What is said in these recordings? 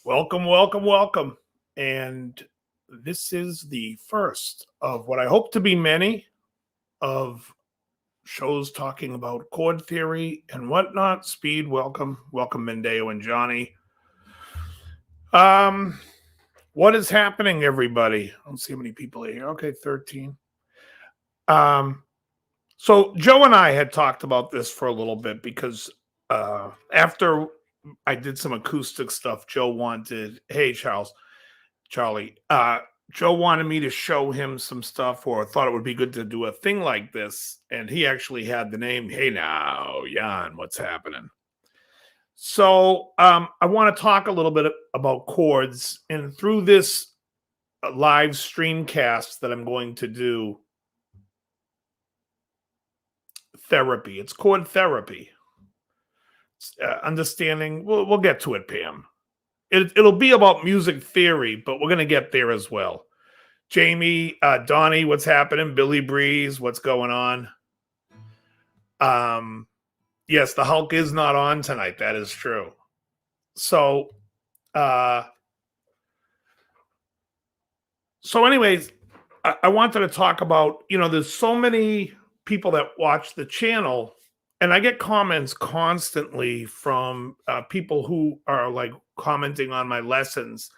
Welcome, welcome, welcome. And this is the first of what I hope to be many of shows talking about chord theory and whatnot. Speed, welcome. Welcome, Mendeo and Johnny. What is happening, everybody? I don't see how many people are here. Okay, 13. So Joe and I had talked about this for a little bit because after I did some acoustic stuff, Joe wanted, hey, Charlie, Joe wanted me to show him some stuff or thought it would be good to do a thing like this. And he actually had the name, hey now, Jan, what's happening? So I want to talk a little bit about chords. And through this live streamcast that I'm going to do, therapy, it's chord therapy. Understanding, we'll get to it, Pam. It'll be about music theory, but we're going to get there as well. Jamie, Donnie, what's happening? Billy Breeze, what's going on? Yes, the Hulk is not on tonight. That is true. So anyways, I wanted to talk about, there's so many people that watch the channel, and I get comments constantly from people who are like commenting on my lessons.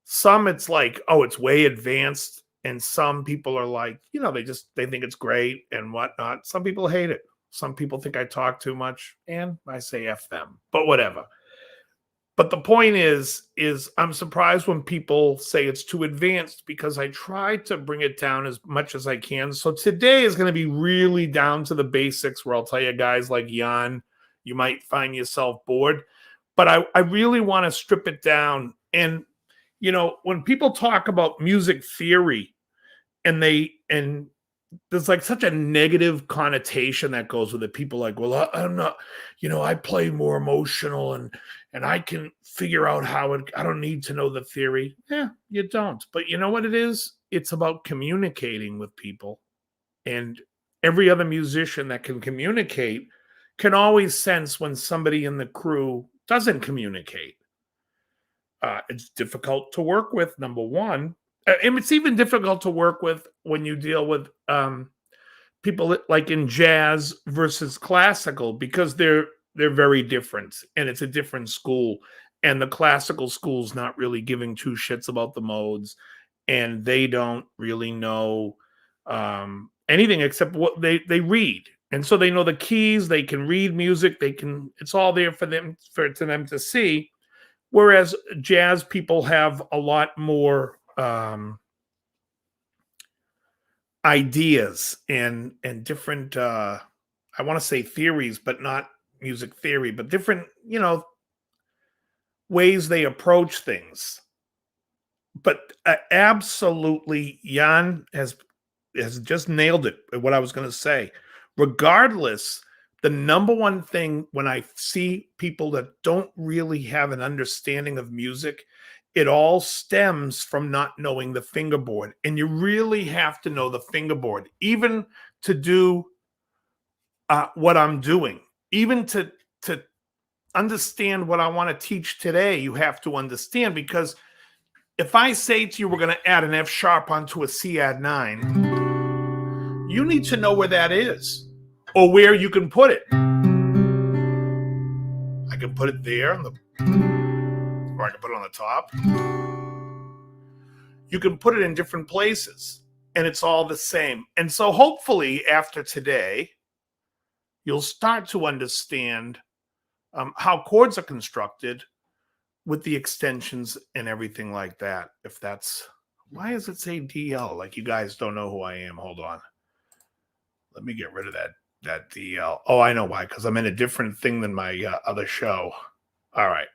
Some it's like, oh, it's way advanced. And some people are like, they think it's great and whatnot. Some people hate it. Some people think I talk too much, and I say F them, but whatever. But the point is I'm surprised when people say it's too advanced because I try to bring it down as much as I can. So today is going to be really down to the basics where I'll tell you guys like Jan, you might find yourself bored. But I really want to strip it down. And, when people talk about music theory and there's like such a negative connotation that goes with it. People like, well, I'm not, I play more emotional and I can figure out I don't need to know the theory. Yeah, you don't. But you know what it is? It's about communicating with people. And every other musician that can communicate can always sense when somebody in the crew doesn't communicate. It's difficult to work with, number one. And it's even difficult to work with when you deal with people like in jazz versus classical, because they're very different and it's a different school. And the classical school's not really giving two shits about the modes, and they don't really know anything except what they read. And so they know the keys, they can read music, it's all there for them to see. Whereas jazz people have a lot more ideas and different I want to say theories, but not music theory, but different, ways they approach things. But absolutely, Jan has just nailed it, what I was going to say. Regardless, the number one thing when I see people that don't really have an understanding of music, it all stems from not knowing the fingerboard. And you really have to know the fingerboard, even to do what I'm doing, even to understand what I want to teach today. You have to understand, because if I say to you, we're going to add an F sharp onto a C add 9, you need to know where that is or where you can put it. I can put it there, or I can put it on the top. You can put it in different places, and it's all the same. And so hopefully after today, you'll start to understand how chords are constructed with the extensions and everything like that. If that's, why does it say DL? Like you guys don't know who I am. Hold on. Let me get rid of that DL. Oh, I know why, because I'm in a different thing than my other show. All right.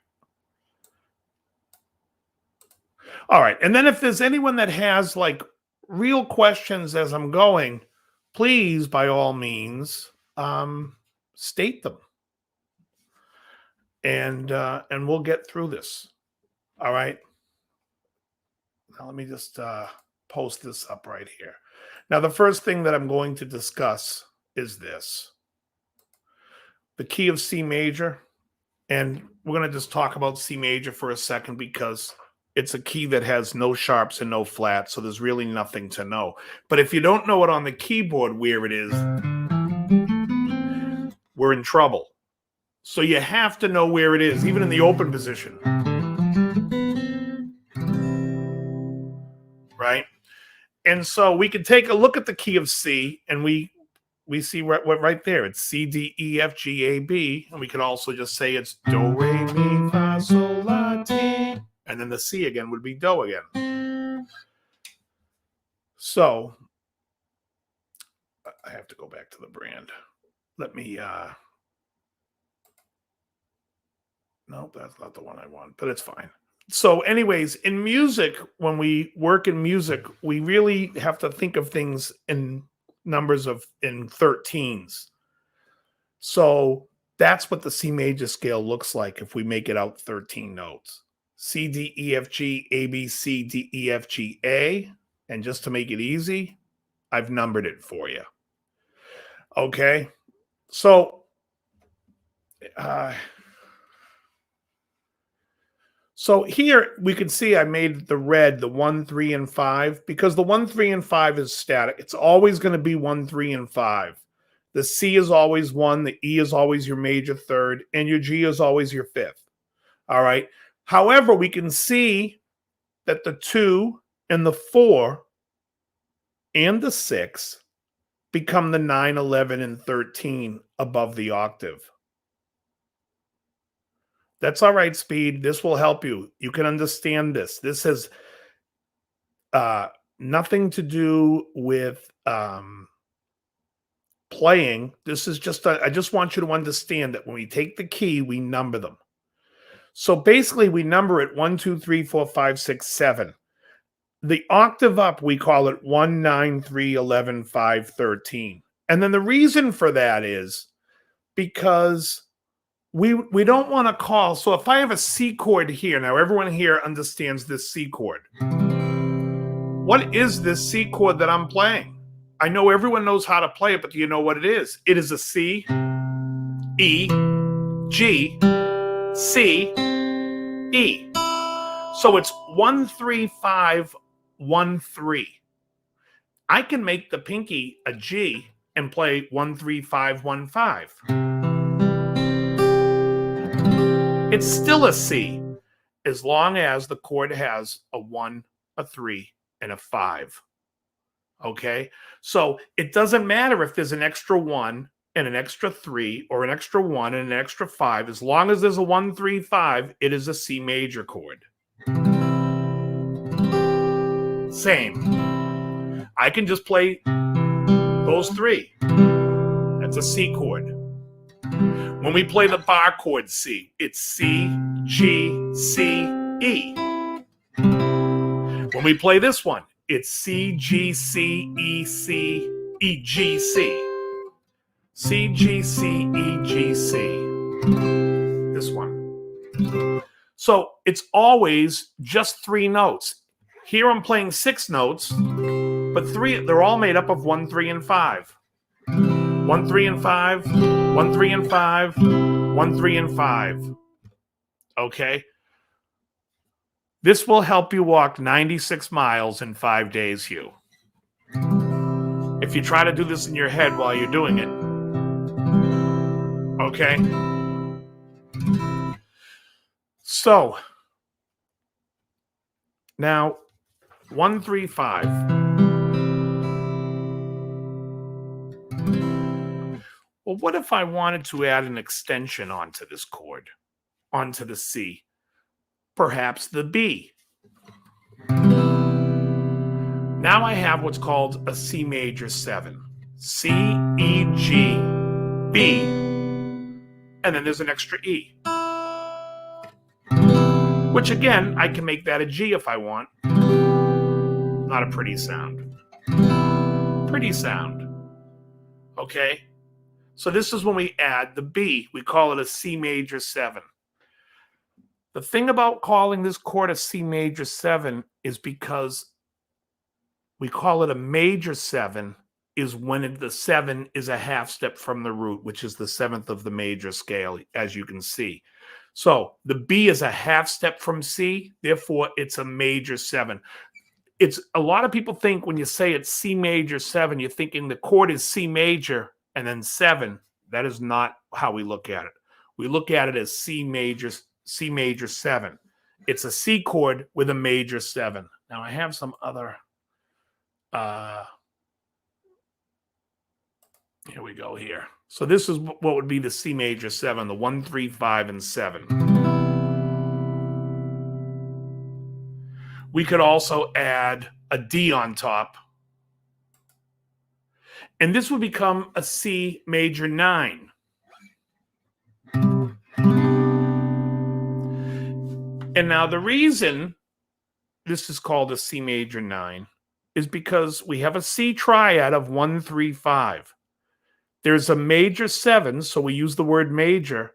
All right. And then if there's anyone that has like real questions as I'm going, please, by all means, state them. And we'll get through this. All right. Now let me just post this up right here. Now, the first thing that I'm going to discuss is this. The key of C major And we're going to just talk about C major for a second because it's a key that has no sharps and no flats, so there's really nothing to know. But if you don't know it on the keyboard where it is, we're in trouble. So you have to know where it is, even in the open position. Right? And so we can take a look at the key of C, and we see right there. It's C, D, E, F, G, A, B. And we can also just say it's Do, Re, Mi, Fa, Sol, La, Ti. And then the C again would be Do again. So I have to go back to the brand. Let me, nope, that's not the one I want, but it's fine. So anyways, in music, when we work in music, we really have to think of things in numbers in 13s. So that's what the C major scale looks like if we make it out 13 notes. C, D, E, F, G, A, B, C, D, E, F, G, A. And just to make it easy, I've numbered it for you. Okay. So, so here we can see I made the red, the 1, 3, and 5, because the 1, 3, and 5 is static. It's always going to be 1, 3, and 5. The C is always 1, the E is always your major third, and your G is always your fifth. All right. However, we can see that the 2 and the 4 and the 6 become the 9, 11, and 13 above the octave. That's all right, Speed. This will help you. You can understand this. This has nothing to do with playing. This is just, I just want you to understand that when we take the key, we number them. So basically, we number it 1, 2, 3, 4, 5, 6, 7. The octave up, we call it 1, 9, 3, 11, 5, 13. And then the reason for that is because we don't want to call. So if I have a C chord here, now everyone here understands this C chord. What is this C chord that I'm playing? I know everyone knows how to play it, but do you know what it is? It is a C, E, G, C, E. So it's 1, 3, 5, 1, 3. I can make the pinky a G and play 1, 3, 5, 1, 5. It's still a C as long as the chord has a 1, a 3, and a 5. Okay? So it doesn't matter if there's an extra 1 and an extra 3 or an extra 1 and an extra 5. As long as there's a 1, 3, 5, it is a C major chord. Same. I can just play those 3. That's a C chord. When we play the bar chord C, it's C, G, C, E. When we play this one, it's C, G, C, E, C, E, G, C. C, G, C, E, G, C. This one. So it's always just 3 notes. Here I'm playing 6 notes, but 3, they're all made up of 1, 3, and 5. 1, 3, and 5, 1, 3, and 5, 1, 3, and 5. Okay? This will help you walk 96 miles in 5 days, Hugh. If you try to do this in your head while you're doing it. Okay? So, now, 1, 3, 5. Well, what if I wanted to add an extension onto this chord, onto the C? Perhaps the B. Now I have what's called a C major 7. C, E, G, B, and then there's an extra E. Which again, I can make that a G if I want. Not a pretty sound. Pretty sound. Okay? So this is when we add the B. We call it a C major 7. The thing about calling this chord a C major 7 is because we call it a major 7 is when the 7 is a half step from the root, which is the 7th of the major scale, as you can see. So the B is a half step from C, therefore it's a major 7. It's a lot of people think when you say it's C major 7, you're thinking the chord is C major and then 7. That is not how we look at it. We look at it as C major 7. It's a C chord with a major 7. Now I have some other here we go here. So this is what would be the C major 7, the 1, 3, 5, and 7. We could also add a D on top. And this would become a C major 9. And now the reason this is called a C major 9 is because we have a C triad of 1, 3, 5. There's a major 7, so we use the word major,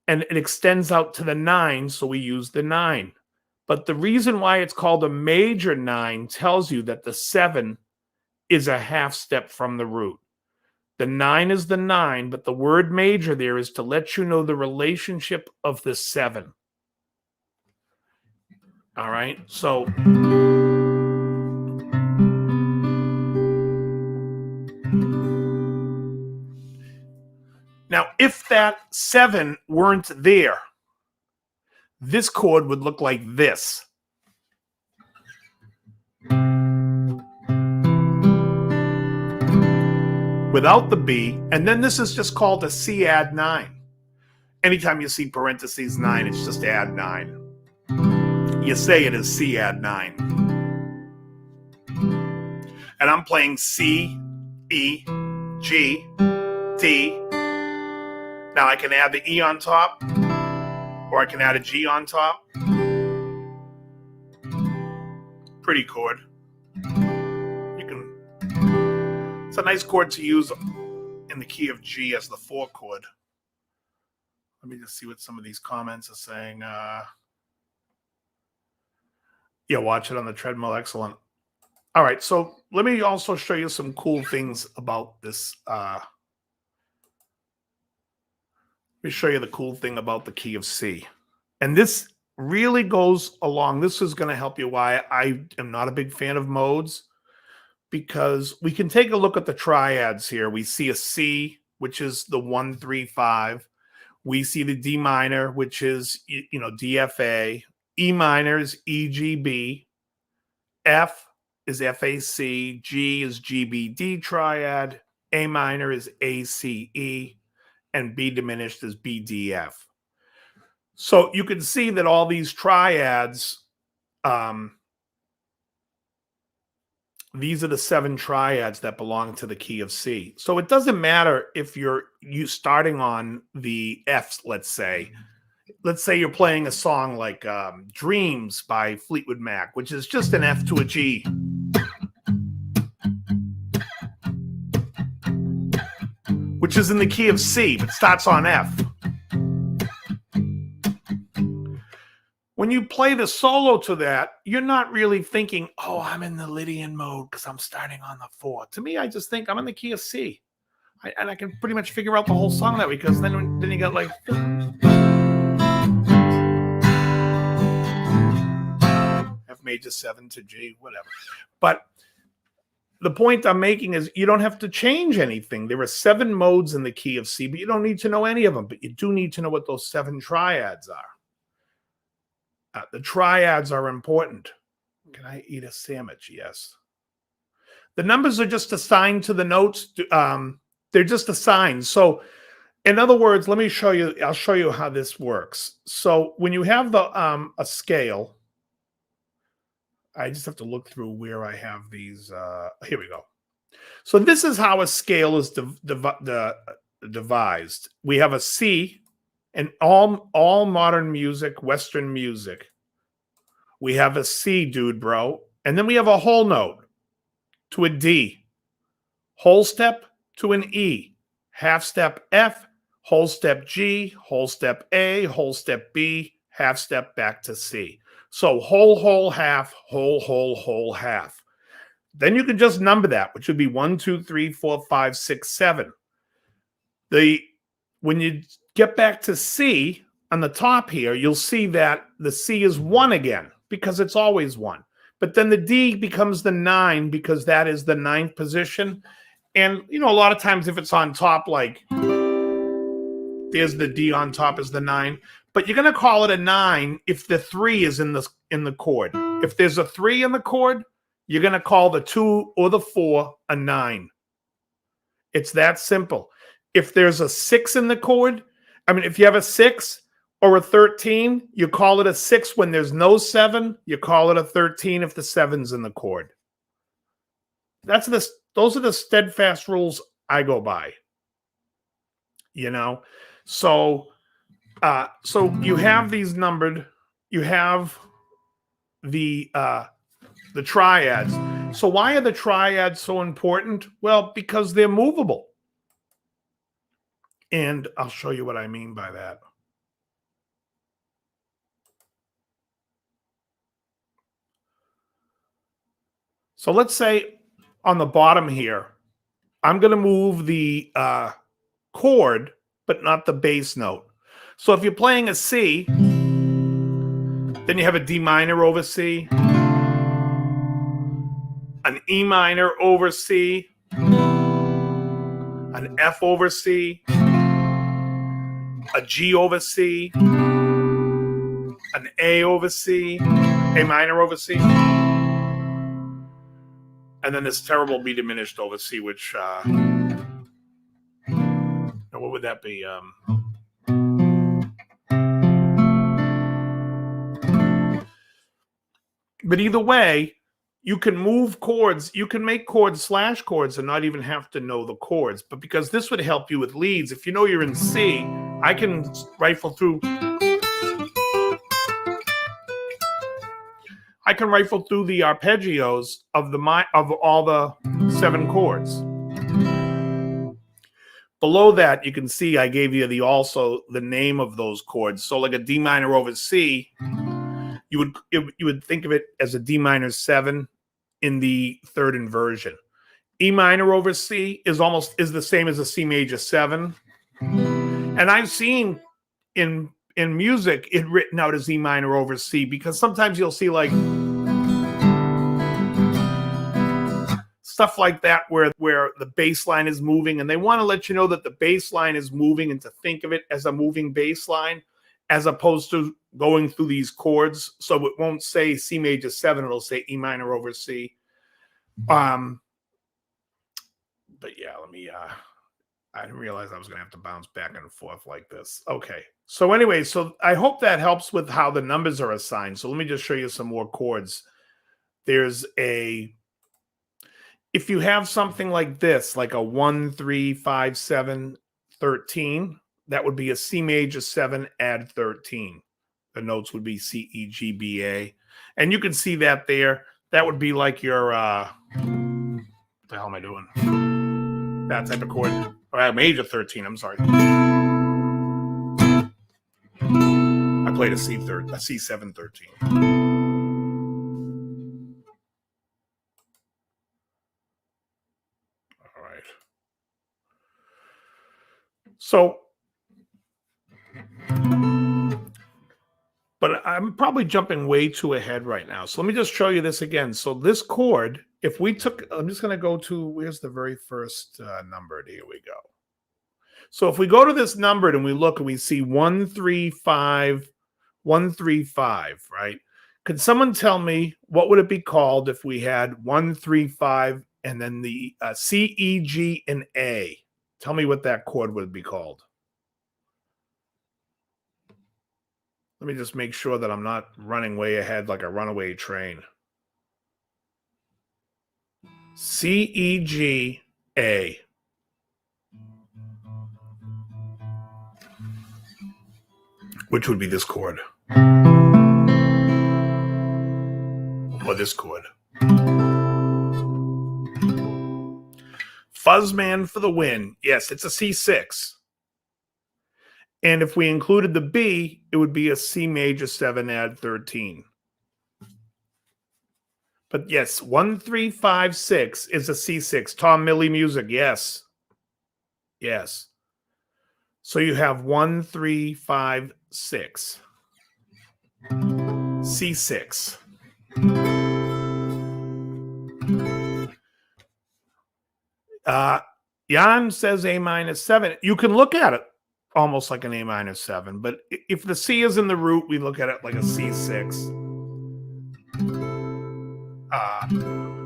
and it extends out to the 9, so we use the 9. But the reason why it's called a major 9 tells you that the 7 is a half step from the root. The 9 is the 9, but the word major there is to let you know the relationship of the 7. All right, so now if that 7 weren't there, this chord would look like this. Without the B, and then this is just called a C add 9. Anytime you see parentheses 9, it's just add 9. You say it as C add 9. And I'm playing C, E, G, D. Now I can add the E on top, or I can add a G on top. Pretty chord. It's a nice chord to use in the key of G as the 4 chord. Let me just see what some of these comments are saying. Yeah, watch it on the treadmill. Excellent. All right, so let me also show you some cool things about this. Let me show you the cool thing about the key of C. And this really goes along. This is going to help you why I am not a big fan of modes, because we can take a look at the triads here. We see a C, which is the 1, 3, 5. We see the D minor, which is, DFA. E minor is EGB. F is FAC. G is GBD triad. A minor is ACE. And B diminished is BDF. So you can see that all these triads, these are the 7 triads that belong to the key of C. So it doesn't matter if you starting on the Fs, let's say. Let's say you're playing a song like Dreams by Fleetwood Mac, which is just an F to a G. Which is in the key of C, but starts on F. When you play the solo to that, you're not really thinking, oh, I'm in the Lydian mode because I'm starting on the 4. To me, I just think I'm in the key of C. And I can pretty much figure out the whole song that way, because then you got like... F major 7 to G, whatever. But the point I'm making is you don't have to change anything. There are 7 modes in the key of C, but you don't need to know any of them. But you do need to know what those 7 triads are. The triads are important. Can I eat a sandwich? Yes. The numbers are just assigned to the notes. They're just assigned. So, in other words, let me show you. I'll show you how this works. So, when you have the a scale, I just have to look through where I have these. Here we go. So, this is how a scale is devised. We have a C. And all modern music, Western music, we have a C, dude, bro. And then we have a whole note to a D, whole step to an E, half step F, whole step G, whole step A, whole step B, half step back to C. So whole, half, whole, half. Then you can just number that, which would be 1, 2, 3, 4, 5, 6, 7. When you get back to C, on the top here, you'll see that the C is 1 again because it's always 1. But then the D becomes the 9 because that is the 9th position. And, you know, a lot of times if it's on top, like there's the D on top is the 9. But you're going to call it a 9 if the 3 is in the chord. If there's a 3 in the chord, you're going to call the 2 or the 4 a 9. It's that simple. If there's a 6 in the chord, I mean, if you have a 6 or a 13, you call it a 6 when there's no 7. You call it a 13 if the 7's in the chord. Those are the steadfast rules I go by. You know, so you have these numbered. You have the triads. So why are the triads so important? Well, because they're movable. And I'll show you what I mean by that. So let's say on the bottom here, I'm going to move the chord, but not the bass note. So if you're playing a C, then you have a D minor over C, an E minor over C, an F over C, a G over C, an A over C, A minor over C, and then this terrible B diminished over C, which, what would that be? But either way, you can move chords. You can make chords slash chords and not even have to know the chords. But because this would help you with leads, if you know you're in C, I can rifle through. I can rifle through the arpeggios of all the 7 chords. Below that, you can see I gave you also the name of those chords. So like a D minor over C, you would think of it as a D minor 7 in the 3rd inversion. E minor over C is the same as a C major 7. And I've seen in music it written out as E minor over C because sometimes you'll see like stuff like that where the bass line is moving and they want to let you know that the bass line is moving and to think of it as a moving bass line as opposed to going through these chords. So it won't say C major 7, it'll say E minor over C. But yeah, I didn't realize I was going to have to bounce back and forth like this. Okay. So anyway, so I hope that helps with how the numbers are assigned. So let me just show you some more chords. If you have something like this, like a 1, 3, 5, 7, 13, that would be a C major 7, add 13. The notes would be C, E, G, B, A. And you can see that there. That would be like your, what the hell am I doing? That type of chord. Major 13, I'm sorry. I played a C7 13. All right. So, but I'm probably jumping way too ahead right now. So let me just show you this again. So this chord, if we took, I'm just going to go to, where's the very first numbered? Here we go. So if we go to this numbered and we look and we see 1, 3, 5, 1, 3, 5, right? Could someone tell me what would it be called if we had 1, 3, 5, and then the C, E, G, and A? Tell me what that chord would be called. Let me just make sure that I'm not running way ahead like a runaway train. C, E, G, A. Which would be this chord. Or this chord. Fuzzman for the win. Yes, it's a C6. And if we included the B, it would be a C major 7, add 13. But yes, 1, 3, 5, 6 is a C6. Tom Milley music, yes. Yes. So you have 1, 3, 5, 6. C6. Jan says A-7. You can look at it almost like an A-7, but if the C is in the root, we look at it like a C6.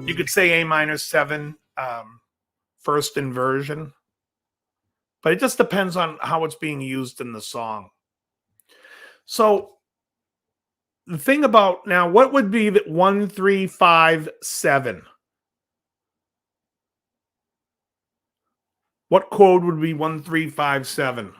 You could say A-7, first inversion, but it just depends on how it's being used in the song. So the thing about now, what would be that 1, 3, 5, 7? What chord would be 1, 3, 5, 7?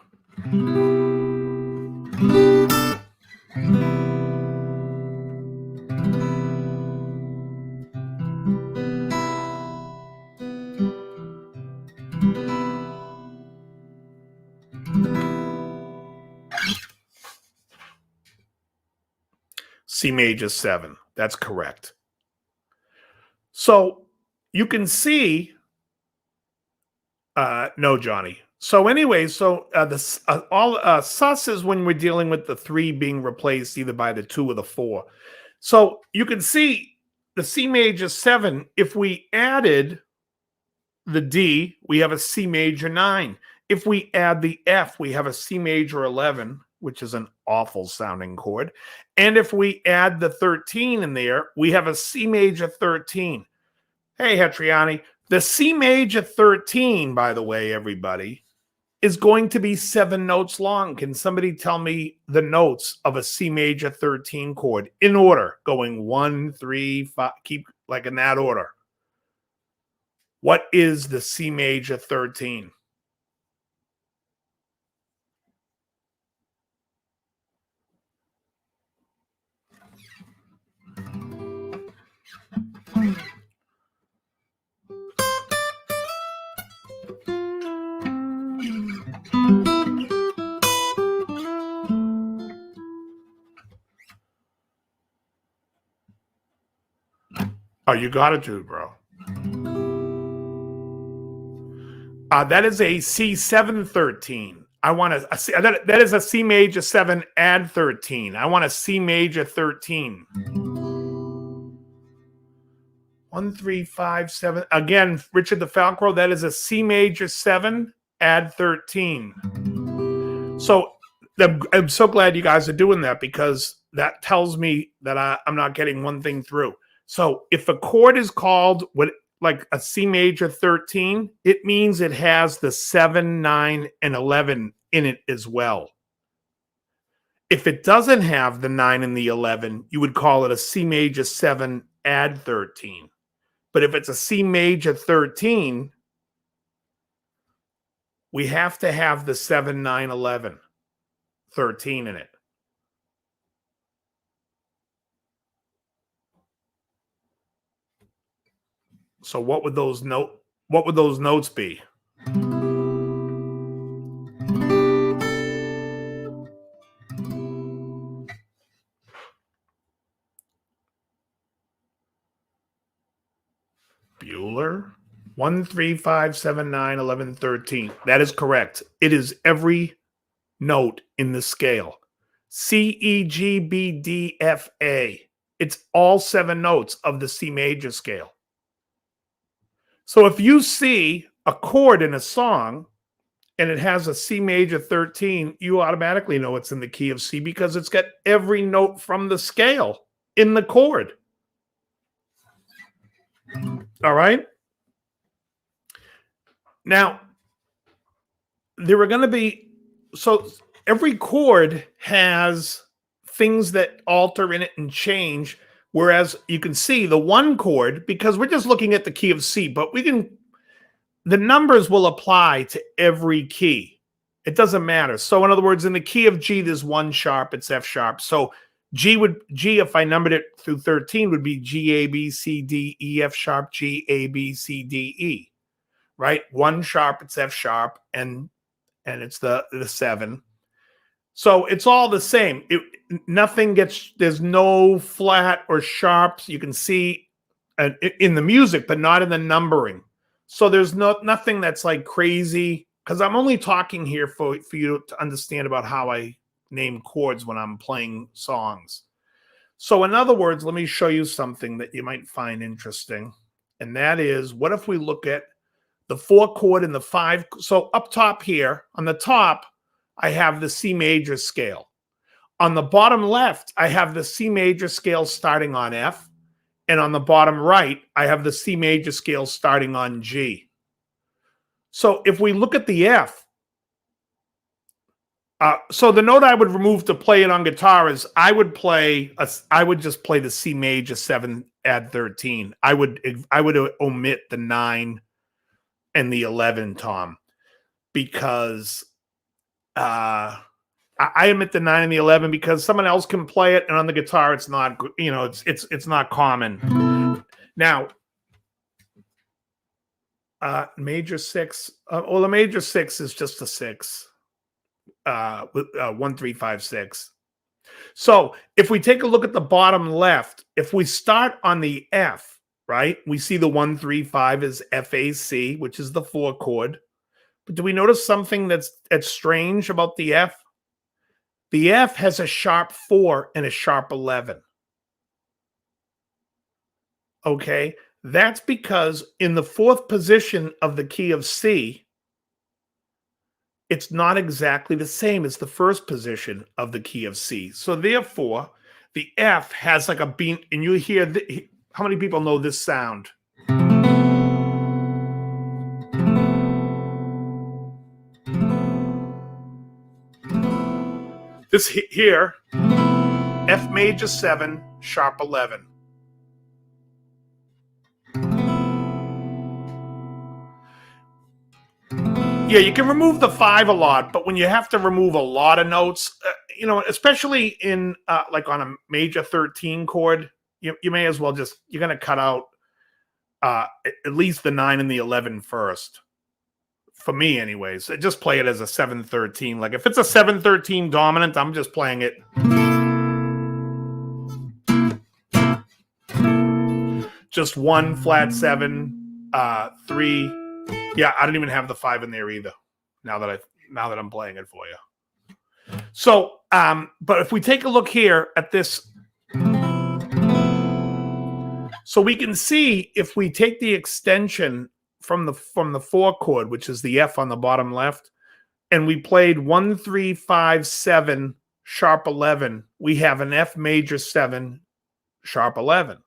C major 7. That's correct. So you can see, no, Johnny. So anyway, so sus is when we're dealing with the 3 being replaced either by the 2 or the 4. So you can see the C major 7. If we added the D, we have a C major 9. If we add the F, we have a C major 11, which is an awful sounding chord. And if we add the 13 in there, we have a C major 13. Hey, Hetriani, the C major 13, by the way, everybody, is going to be 7 notes long. Can somebody tell me the notes of a C major 13 chord in order, going 1, 3, 5, keep like in that order? What is the C major 13? Oh, you got it, dude, bro. That is a C7 13. I want that is a C major 7 add 13. I want a C major 13. 1, 3, 5, 7. Again, Richard the Falcro, that is a C major 7 add 13. So I'm so glad you guys are doing that, because that tells me that I'm not getting one thing through. So if a chord is called like a C major 13, it means it has the 7, 9, and 11 in it as well. If it doesn't have the 9 and the 11, you would call it a C major 7 add 13. But if it's a C major 13, we have to have the 7, 9, 11, 13 in it. So what would those notes be? Bueller? 1, 3, 5, 7, 9, 11, 13. That is correct. It is every note in the scale. C, E, G, B, D, F, A. It's all 7 notes of the C major scale. So if you see a chord in a song and it has a C major 13, you automatically know it's in the key of C, because it's got every note from the scale in the chord. All right. Now, there are going to be, so every chord has things that alter in it and change. Whereas you can see the one chord, because we're just looking at the key of C, but the numbers will apply to every key. It doesn't matter. So in other words, in the key of G, there's 1 sharp, it's F sharp. So G, if I numbered it through 13, would be G, A, B, C, D, E, F sharp, G, A, B, C, D, E, right? 1 sharp, it's F sharp, and it's the 7. So it's all the same. There's no flat or sharps. You can see in the music, but not in the numbering. So there's nothing that's like crazy, because I'm only talking here for you to understand about how I name chords when I'm playing songs. So in other words, let me show you something that you might find interesting. And that is, what if we look at the 4 chord and the 5? So up top here, on the top, I have the C major scale. On the bottom left, I have the C major scale starting on F. And on the bottom right, I have the C major scale starting on G. So if we look at the F, so the note I would remove to play it on guitar is I would just play the C major 7, add 13. I would omit the 9 and the 11, Tom, because I omit the 9 and the 11 because someone else can play it, and on the guitar it's not, it's not common. Now, major 6. Well, the major 6 is just a 6. With 1 3 5 6. So if we take a look at the bottom left, if we start on the F, right, we see the 1 3 5 is FAC, which is the 4 chord. But do we notice something that's strange about the F? The F has a sharp 4 and a sharp 11. Okay, that's because in the 4th position of the key of C, it's not exactly the same as the 1st position of the key of C. So therefore, the F has like a beat, and you hear, how many people know this sound? This here, F major 7, sharp 11. Yeah, you can remove the 5 a lot, but when you have to remove a lot of notes, especially in like on a major 13 chord, you may as well just, you're going to cut out at least the 9 and the 11 first. For me, anyways, I just play it as a 7-13. Like if it's a 7-13 dominant, I'm just playing it. Just 1 flat 7, 3. Yeah, I don't even have the 5 in there either. Now that I'm playing it for you. So, but if we take a look here at this, so we can see if we take the extension from the 4 chord, which is the F on the bottom left, and we played 1 3 5 7 sharp 11, we have an F major 7 sharp 11.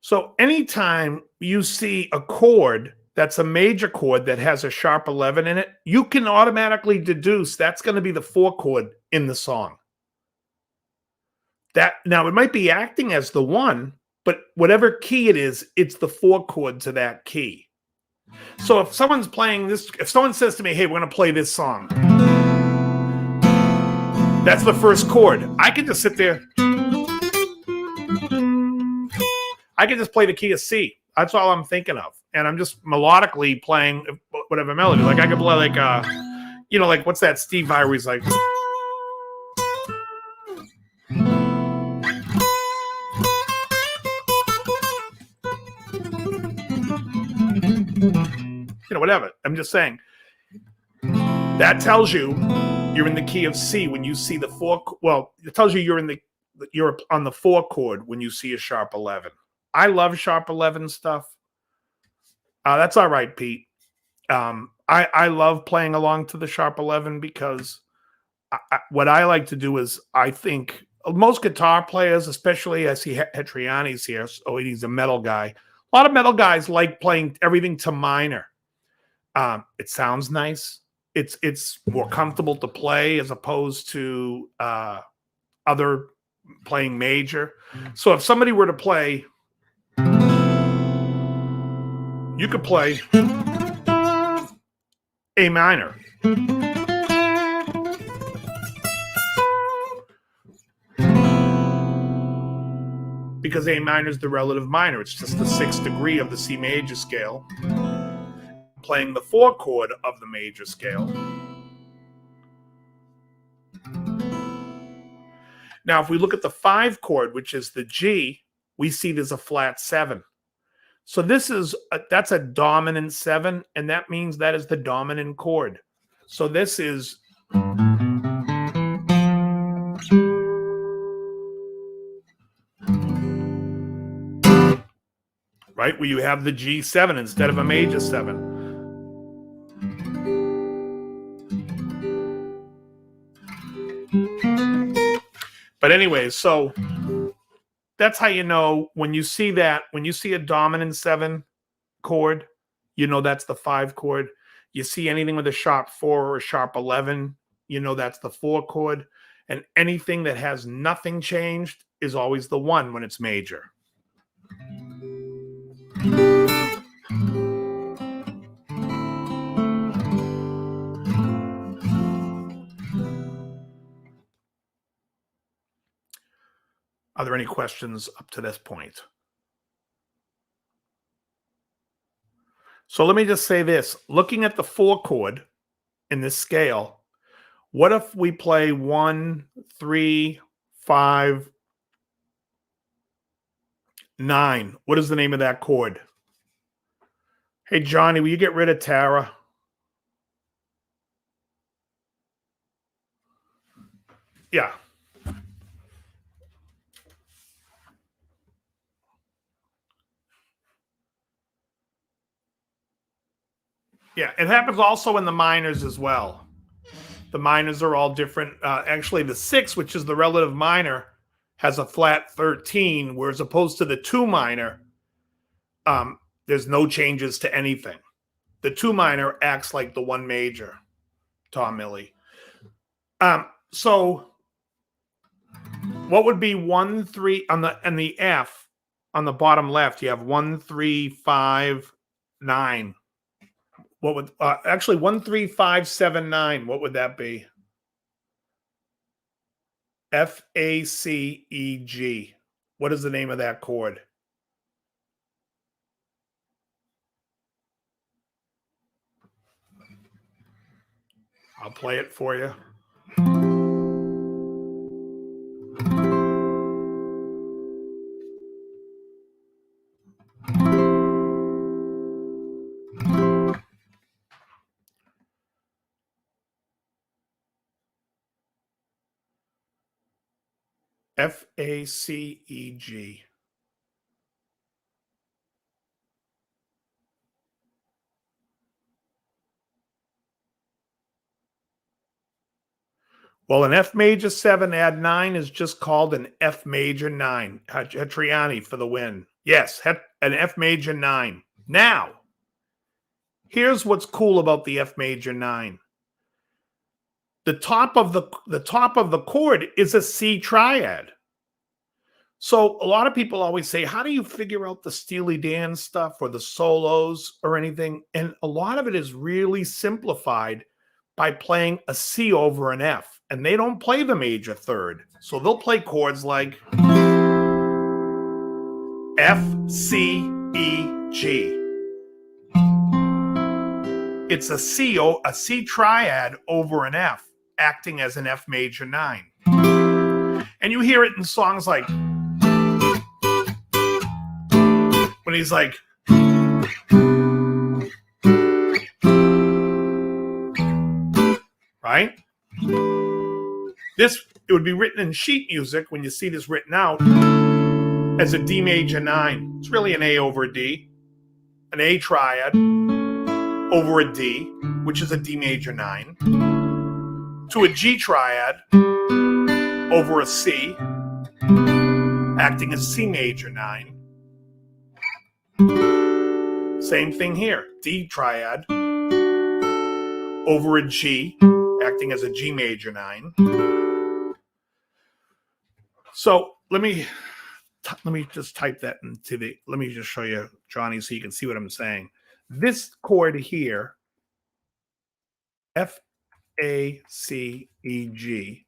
So anytime you see a chord that's a major chord that has a sharp 11 in it, you can automatically deduce that's going to be the 4 chord in the song. That now it might be acting as the 1, but whatever key it is, it's the 4 chord to that key. So if someone's playing this, if someone says to me, hey, we're going to play this song, that's the 1st chord. I can just sit there. I can just play the key of C. That's all I'm thinking of. And I'm just melodically playing whatever melody. Like I could play like, like what's that Steve Vai where he's like. Whatever. I'm just saying. That tells you you're in the key of C when you see the 4. Well, it tells you you're on the 4 chord when you see a sharp 11. I love sharp 11 stuff. That's all right, Pete. I love playing along to the sharp 11 because what I like to do is I think most guitar players, especially I see Hetriani's here, so he's a metal guy. A lot of metal guys like playing everything to minor. It sounds nice. It's more comfortable to play as opposed to other playing major. So if somebody were to play, you could play A minor. Because A minor is the relative minor. It's just the 6th degree of the C major scale. Playing the 4 chord of the major scale. Now, if we look at the 5 chord, which is the G, we see there's a flat 7. So that's a dominant 7, and that means that is the dominant chord. So this is right? Where you have the G7 instead of a major 7. But anyway, so that's how you know when you see that, when you see a dominant 7 chord, you know that's the 5 chord. You see anything with a sharp 4 or a sharp 11, you know that's the 4 chord. And anything that has nothing changed is always the 1 when it's major. Are there any questions up to this point? So let me just say this. Looking at the 4 chord in this scale, what if we play 1, 3, 5, 9? What is the name of that chord? Hey, Johnny, will you get rid of Tara? Yeah. Yeah, it happens also in the minors as well. The minors are all different. Actually, the 6, which is the relative minor, has a flat 13, whereas opposed to the 2 minor, there's no changes to anything. The 2 minor acts like the 1 major, Tom Milley. So what would be 1, 3 on the F on the bottom left? You have 1, 3, 5, 9. What would actually 1, 3, 5, 7, 9? What would that be? F, A, C, E, G. What is the name of that chord? I'll play it for you. F, A, C, E, G. Well, an F major 7 add 9 is just called an F major 9. Hetriani for the win. Yes, an F major 9. Now, here's what's cool about the F major 9. The top of the chord is a C triad. So a lot of people always say, how do you figure out the Steely Dan stuff or the solos or anything? And a lot of it is really simplified by playing a C over an F. And they don't play the major third. So they'll play chords like F, C, E, G. It's a C triad over an F, acting as an F major 9. And you hear it in songs like when he's like, right? It would be written in sheet music when you see this written out as a D major 9. It's really an A over a D, an A triad over a D, which is a D major 9, to a G triad over a C, acting as C major 9. Same thing here, D triad over a G, acting as a G major 9. So let me just type that into let me just show you, Johnny, so you can see what I'm saying. This chord here, F, A, C, E, G,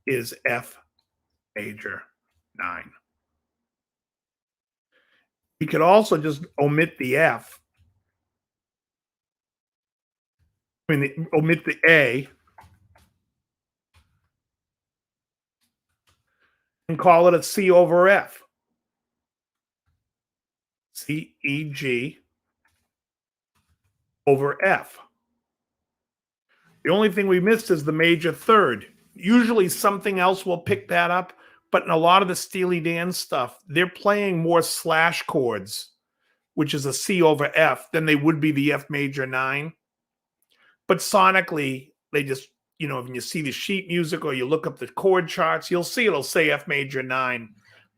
is F major 9. You could also just omit the F. Omit the A and call it a C over F. C, E, G over F. The only thing we missed is the major third. Usually something else will pick that up, but in a lot of the Steely Dan stuff, they're playing more slash chords which is a C over F, than they would be the F major 9. But sonically, they just, you know, when you see the sheet music or you look up the chord charts, you'll see it'll say F major 9.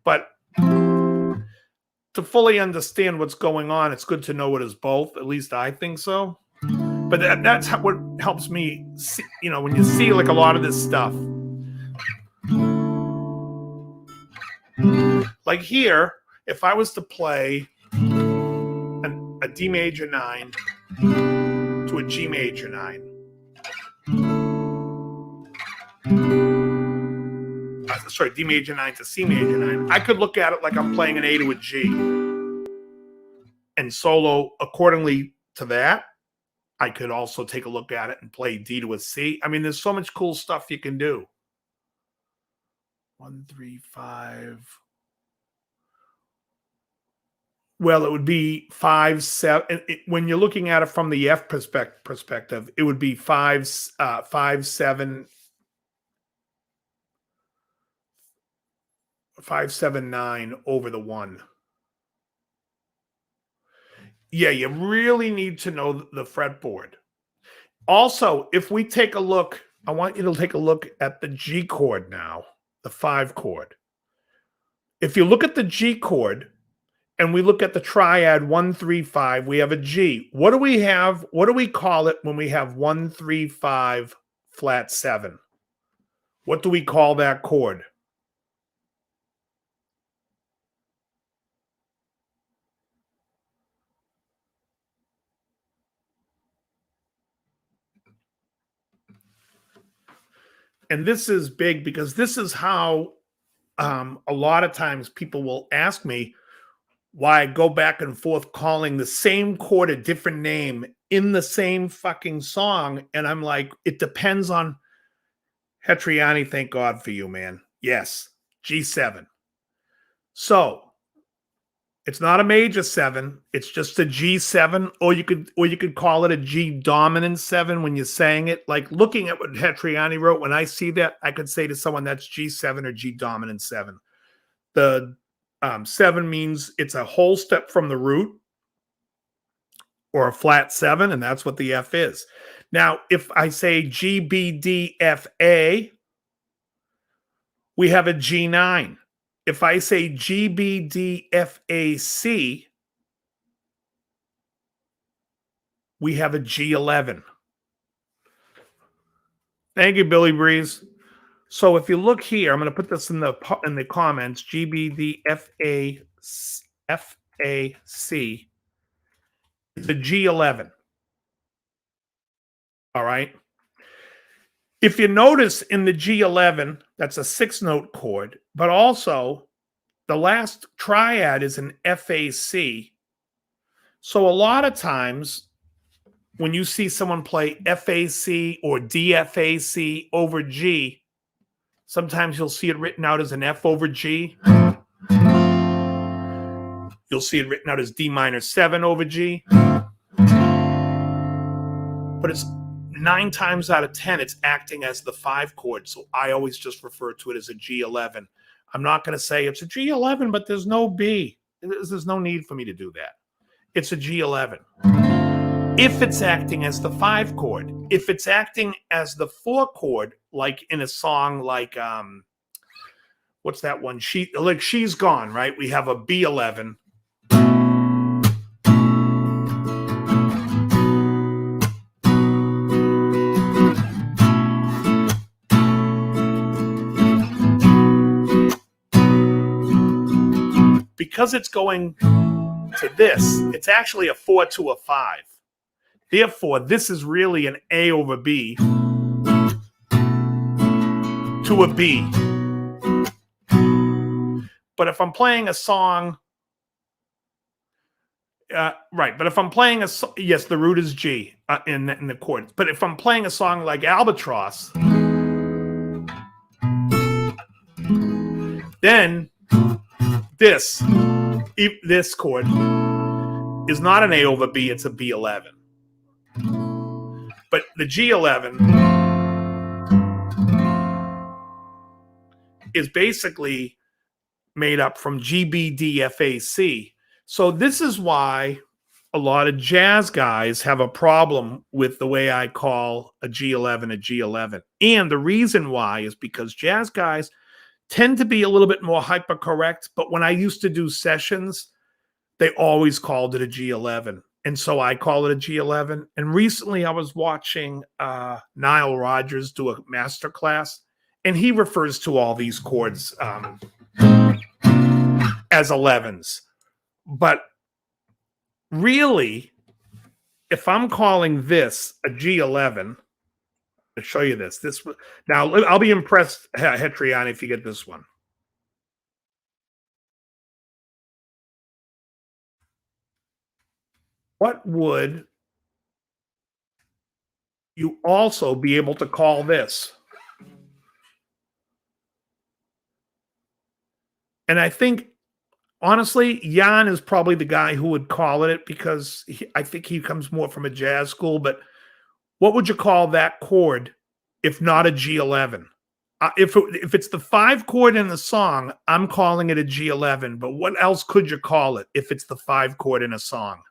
But to fully understand what's going on, it's good to know it is both. At least I think so. But that's what helps me see, you know, when you see like a lot of this stuff. Like here, if I was to play a D major 9 to a G major 9. Sorry, D major 9 to C major 9. I could look at it like I'm playing an A to a G and solo accordingly to that. I could also take a look at it and play D to a C. I mean, there's so much cool stuff you can do. 1, 3, 5. Well, it would be 5, 7. When you're looking at it from the F perspective, it would be 5, 7, 5, 7, 9 over the 1. Yeah, you really need to know the fretboard. Also, if we take a look, I want you to take a look at the G chord now, the 5 chord. If you look at the G chord and we look at the triad 1, 3, 5, we have a G. What do we have? What do we call it when we have 1, 3, 5, flat 7? What do we call that chord? And this is big because this is how a lot of times people will ask me why I go back and forth calling the same chord a different name in the same fucking song. And I'm like, it depends on Hetriani. Thank God for you, man. Yes, G7. So it's not a major 7. It's just a G7, or you could call it a G dominant 7 when you're saying it. Like looking at what Hetriani wrote, when I see that, I could say to someone that's G7 or G dominant 7. The 7 means it's a whole step from the root, or a flat 7, and that's what the F is. Now, if I say G, B, D, F, A, we have a G9. If I say G, B, D, F, A, C, we have a G11. Thank you, Billy Breeze. So if you look here, I'm going to put this in the comments. G, B, D, F, A, C. It's a G11. All right. If you notice in the G11, that's a 6-note chord, but also the last triad is an FAC. So a lot of times when you see someone play FAC or DFAC over G, sometimes you'll see it written out as an F over G. You'll see it written out as D minor 7 over G. But it's 9 times out of 10, it's acting as the 5 chord. So I always just refer to it as a G11. I'm not going to say it's a G11, but there's no B. There's no need for me to do that. It's a G11. If it's acting as the 5 chord. If it's acting as the 4 chord, like in a song like, what's that one? She's Gone, right? We have a B11. Because it's going to this, it's actually a 4 to a 5. Therefore, this is really an A over B to a B. But if I'm playing a song, right, but if I'm playing a, yes, the root is G in the chord. But if I'm playing a song like Albatross, then this chord is not an A over B, it's a B11. But the G11 is basically made up from G, B, D, F, A, C. So this is why a lot of jazz guys have a problem with the way I call a G11 a G11. And the reason why is because jazz guys tend to be a little bit more hypercorrect, but when I used to do sessions, they always called it a G11. And so I call it a G11. And recently I was watching Nile Rodgers do a master class, and he refers to all these chords as 11s. But really, if I'm calling this a G11, I'll show you this. Now I'll be impressed, Hetriani, if you get this one. What would you also be able to call this? And I think, honestly, Jan is probably the guy who would call it because I think he comes more from a jazz school. But what would you call that chord if not a G11? If it's the 5 chord in the song, I'm calling it a G11. But what else could you call it if it's the 5 chord in a song?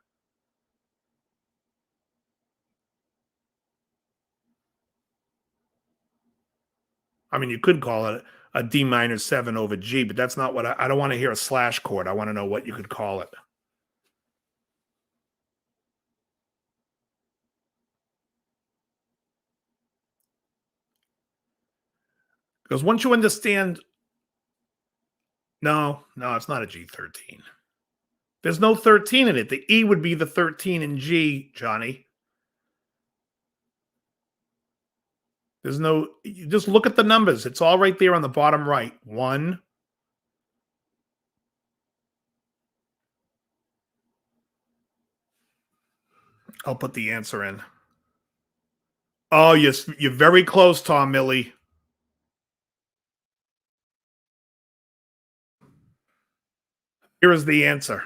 I mean, you could call it a D minor 7 over G, but that's not what I don't want to hear a slash chord. I want to know what you could call it. Because once you understand, no, it's not a G13. There's no 13 in it. The E would be the 13 in G, Johnny. There's no, you just look at the numbers. It's all right there on the bottom right. 1. I'll put the answer in. Oh, yes, you're very close, Tom Millie. Here is the answer.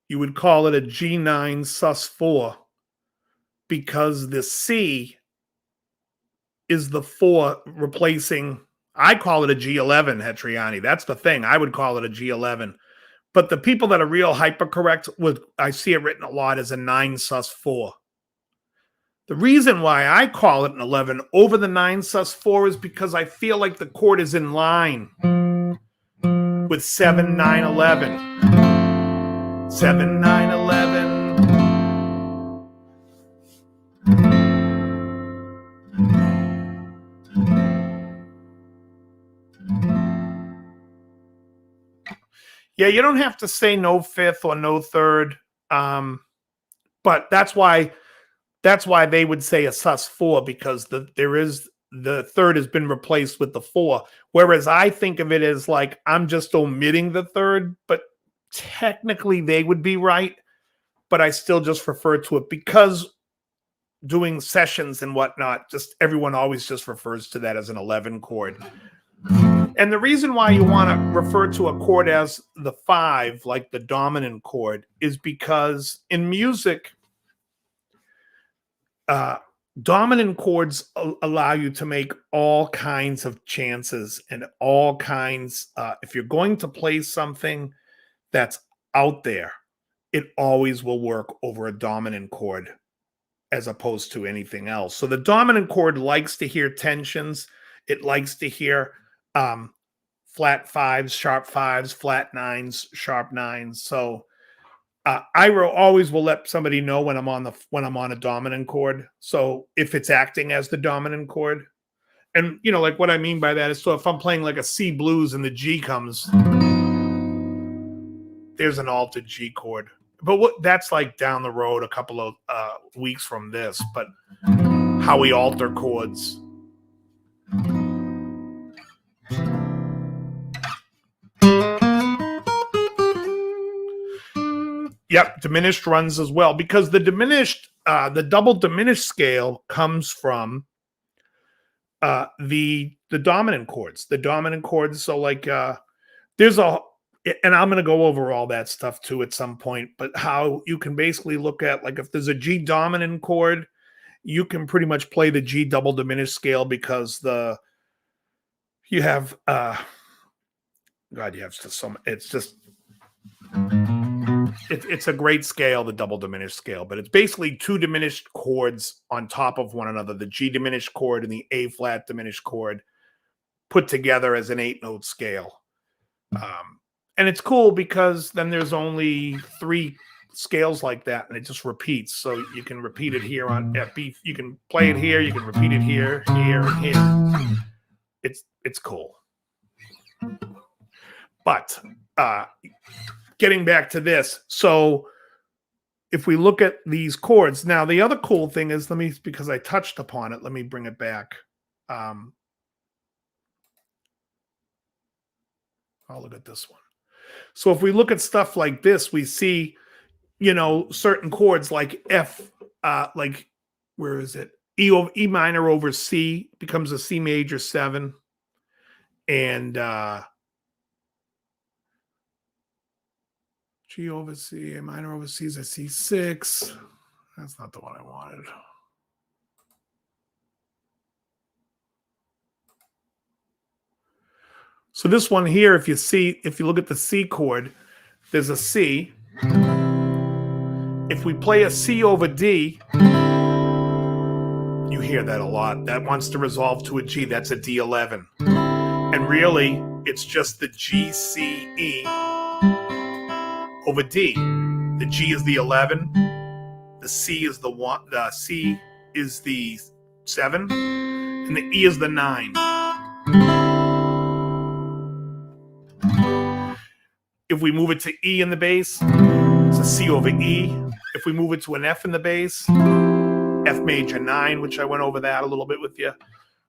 You would call it a G9 sus4 because the C is the 4 replacing, I call it a G11, Hetriani. That's the thing. I would call it a G11. But the people that are real hypercorrect, I see it written a lot as a 9 sus4. The reason why I call it an 11 over the 9 sus4 is because I feel like the chord is in line with 7, 9, 11. 7, 9, 11. Yeah, you don't have to say no 5th or no 3rd. But that's why they would say a sus4 because the 3rd has been replaced with the 4. Whereas I think of it as like I'm just omitting the 3rd, but technically they would be right. But I still just refer to it because doing sessions and whatnot, just everyone always just refers to that as an 11 chord. And the reason why you want to refer to a chord as the 5, like the dominant chord, is because in music, dominant chords allow you to make all kinds of chances and all kinds. If you're going to play something that's out there, it always will work over a dominant chord as opposed to anything else. So the dominant chord likes to hear tensions. It likes to hear flat 5s, sharp 5s, flat 9s, sharp 9s. So I always will let somebody know when I'm on a dominant chord. So if it's acting as the dominant chord, and like what I mean by that is, so if I'm playing like a C blues and the G comes, there's an altered G chord. But that's like down the road, a couple of weeks from this. But how we alter chords. Yep, diminished runs as well because the double diminished scale comes from the dominant chords. The dominant chords. So like there's and I'm going to go over all that stuff too at some point. But how you can basically look at, like, if there's a G dominant chord, you can pretty much play the G double diminished scale because you have God, you have to some. It's just it's a great scale, the double diminished scale, but it's basically two diminished chords on top of one another: the G diminished chord and the A flat diminished chord put together as an 8-note scale. And it's cool because then there's only 3 scales like that, and it just repeats. So you can repeat it here on at B. You can play it here. You can repeat it here, here, and here. It's cool. But getting back to this, so if we look at these chords now, the other cool thing is, because I touched upon it, let me bring it back. I'll look at this one. So if we look at stuff like this, we see, certain chords like F, like, where is it? E minor over C becomes a C major 7. And G over C, A minor over C is a C6. That's not the one I wanted. So this one here, if you look at the C chord, there's a C. If we play a C over D, you hear that a lot. That wants to resolve to a G. That's a D11. And really, it's just the G, C, E over D. The G is the 11. The C is the 1. The C is the 7. And the E is the 9. If we move it to E in the bass, it's a C over E. If we move it to an F in the bass, F major 9, which I went over that a little bit with you.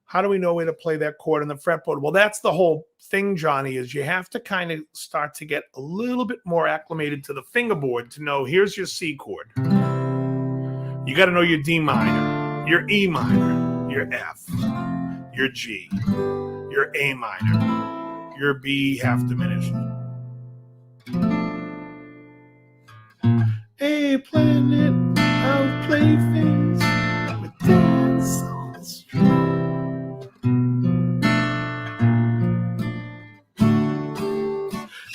How do we know where to play that chord on the fretboard? Well, that's the whole thing, Johnny, is you have to kind of start to get a little bit more acclimated to the fingerboard to know, here's your C chord. You got to know your D minor, your E minor, your F, your G, your A minor, your B half diminished. A planet of playthings with dance on the street.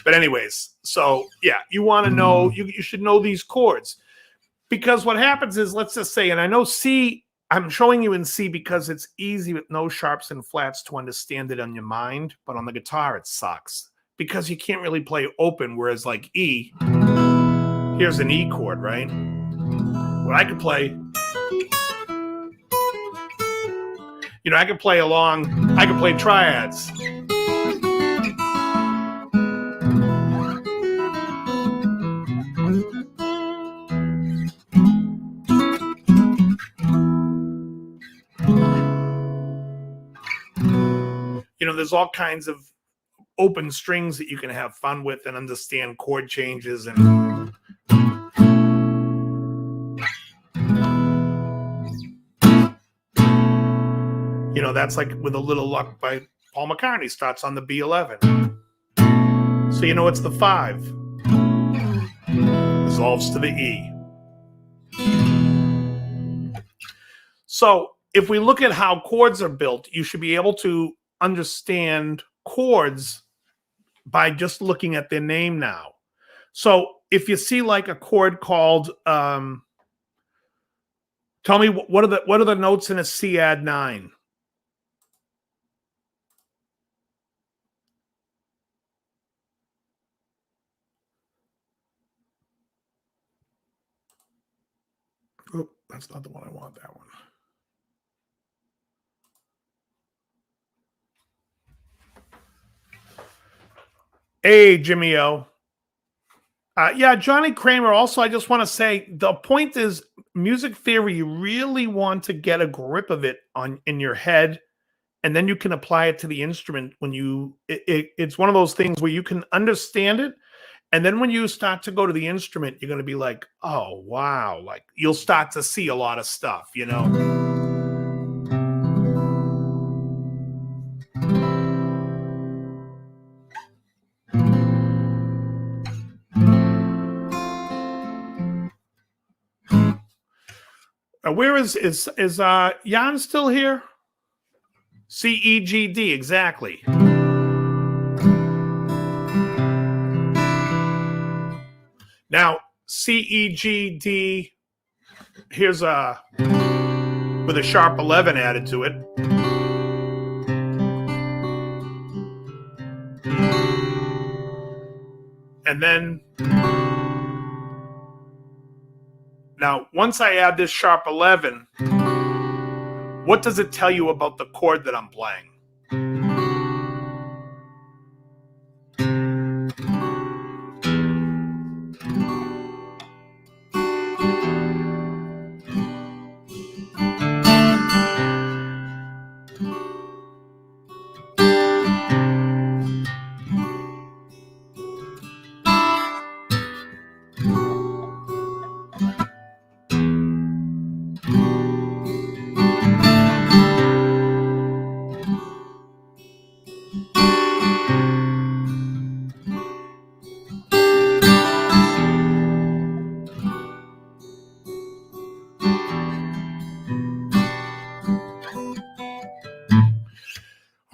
But anyways, so yeah, you want to know, you should know these chords, because what happens is, let's just say, and I know C, I'm showing you in C because it's easy with no sharps and flats to understand it on your mind, but on the guitar it sucks because you can't really play open, whereas like E, here's an E chord, right? What I could play, I could play triads. There's all kinds of open strings that you can have fun with and understand chord changes. And that's like With a Little Luck by Paul McCartney, starts on the B11. So it's the 5. Resolves to the E. So if we look at how chords are built, you should be able to understand chords by just looking at their name now. So if you see like a chord called, tell me what are the notes in a C add 9? Oh, that's not the one I want. That one. Hey, Jimmy O. Yeah, Johnny Kramer. Also, I just want to say the point is, music theory, you really want to get a grip of it in your head, and then you can apply it to the instrument when it's one of those things where you can understand it, and then when you start to go to the instrument, you're going to be like, oh, wow. Like, you'll start to see a lot of stuff, Where is Jan still here? C, E, G, D, exactly. C, E, G, D. Here's a with a sharp 11 added to it. And then now once I add this sharp 11, what does it tell you about the chord that I'm playing?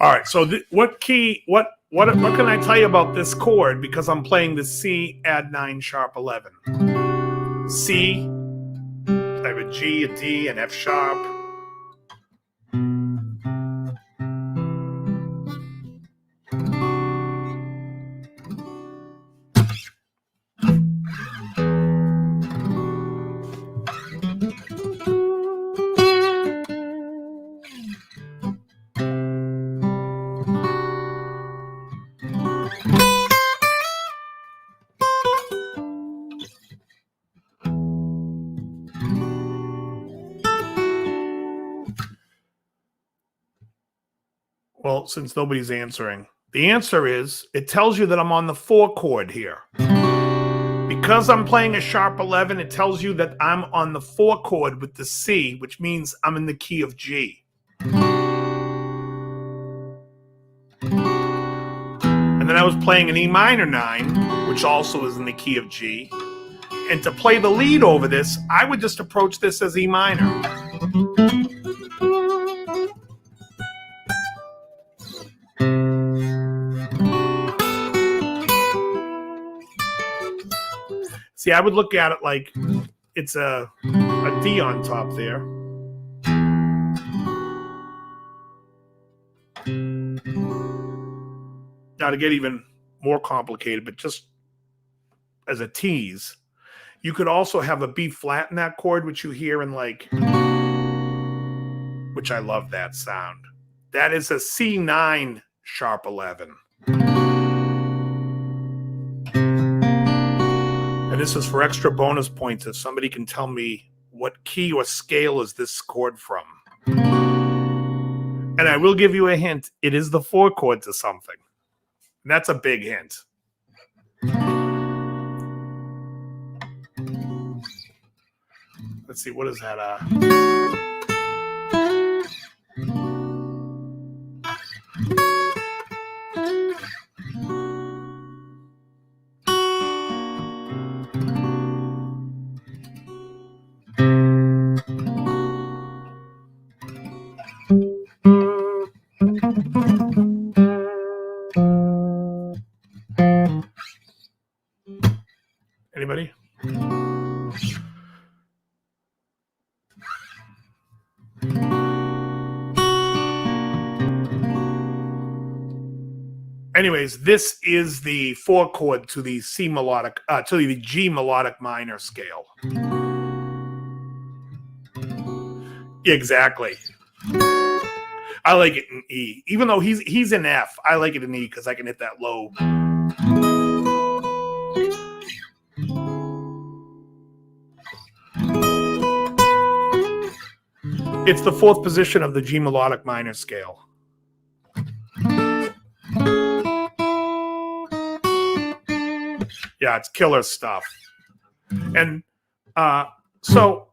All right, so what can I tell you about this chord? Because I'm playing the C add 9 sharp 11. C, I have a G, a D, an F sharp. Well, since nobody's answering, the answer is it tells you that I'm on the 4 chord here. Because I'm playing a sharp 11, it tells you that I'm on the 4 chord with the C, which means I'm in the key of G. And then I was playing an E minor 9, which also is in the key of G. And to play the lead over this, I would just approach this as E minor. See, I would look at it like it's a D on top there. Now, to get even more complicated, but just as a tease, you could also have a B flat in that chord, which you hear in like, which I love that sound. That is a C9 sharp 11. And this is for extra bonus points if somebody can tell me what key or scale is this chord from. And I will give you a hint. It is the 4 chord to something. And that's a big hint. Let's see, what is that? Anybody? Anyways, this is the 4 chord to the C melodic, to the G melodic minor scale. Exactly. I like it in E, even though he's in F. I like it in E because I can hit that low. It's the 4th position of the G melodic minor scale. Yeah, it's killer stuff. And so,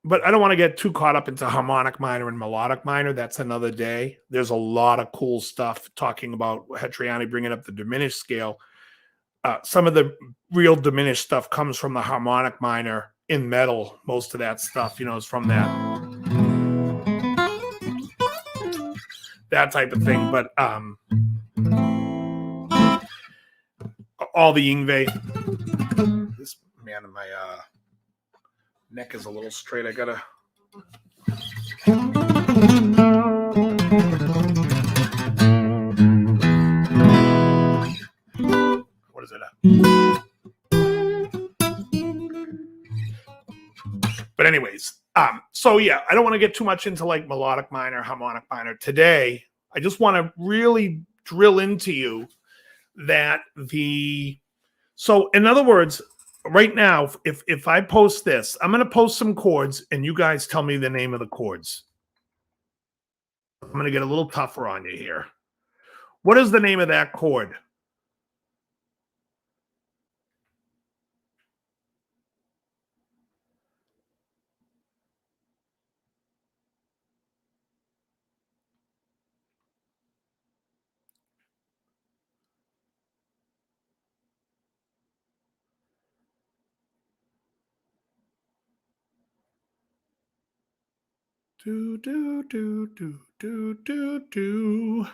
but I don't want to get too caught up into harmonic minor and melodic minor. That's another day. There's a lot of cool stuff talking about Hetriani bringing up the diminished scale. Some of the real diminished stuff comes from the harmonic minor in metal. Most of that stuff, you know, is from that type of thing. But all the Yngwie, this man my neck is a little straight. I gotta. What is it? But anyways, so yeah, I don't want to get too much into like melodic minor, harmonic minor today. I just want to really drill into you that so in other words, right now, if I post this, I'm going to post some chords and you guys tell me the name of the chords. I'm going to get a little tougher on you here. What is the name of that chord? Do, do, do, do, do, do, do.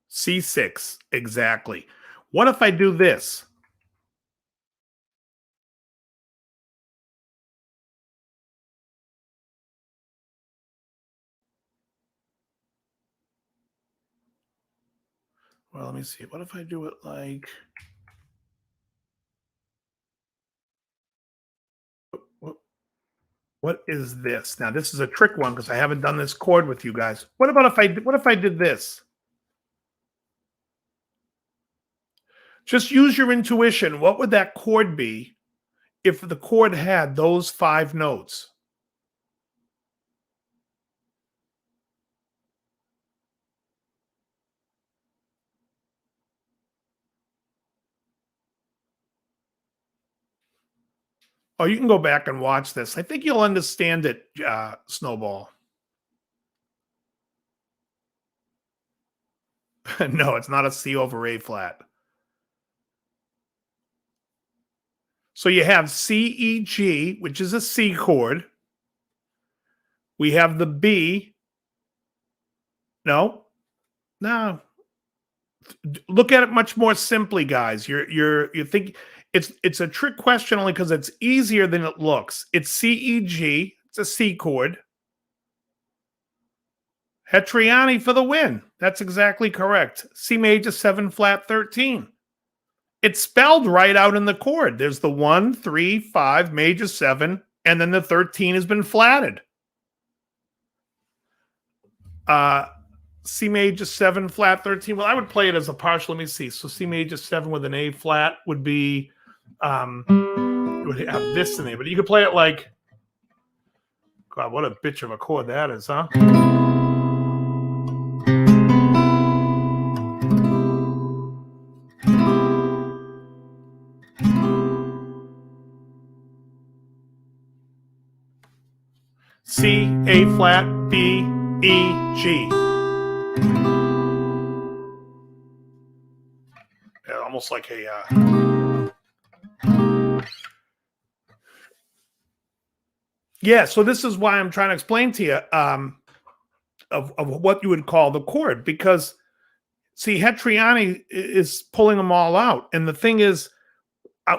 C6, exactly. What if I do this? Well, let me see. What if I do it like... What is this? Now, this is a trick one because I haven't done this chord with you guys. What if I did this? Just use your intuition. What would that chord be if the chord had those 5 notes? Oh, you can go back and watch this. I think you'll understand it, Snowball. No, it's not a C over A flat. So you have C, E, G, which is a C chord. We have the B. No. Look at it much more simply, guys. You think it's a trick question only because it's easier than it looks. It's C, E, G. It's a C chord. Hetriani for the win. That's exactly correct. C major 7 flat 13. It's spelled right out in the chord. There's the 1, 3, 5, major 7, and then the 13 has been flatted. C major 7 flat 13. Well, I would play it as a partial. Let me see. So C major 7 with an A flat would be it would have this in there, but you could play it like, God, what a bitch of a chord that is, huh? C, A flat, B, E, G. Yeah, almost like a yeah, so this is why I'm trying to explain to you of what you would call the chord, because see, Hetriani is pulling them all out. And the thing is,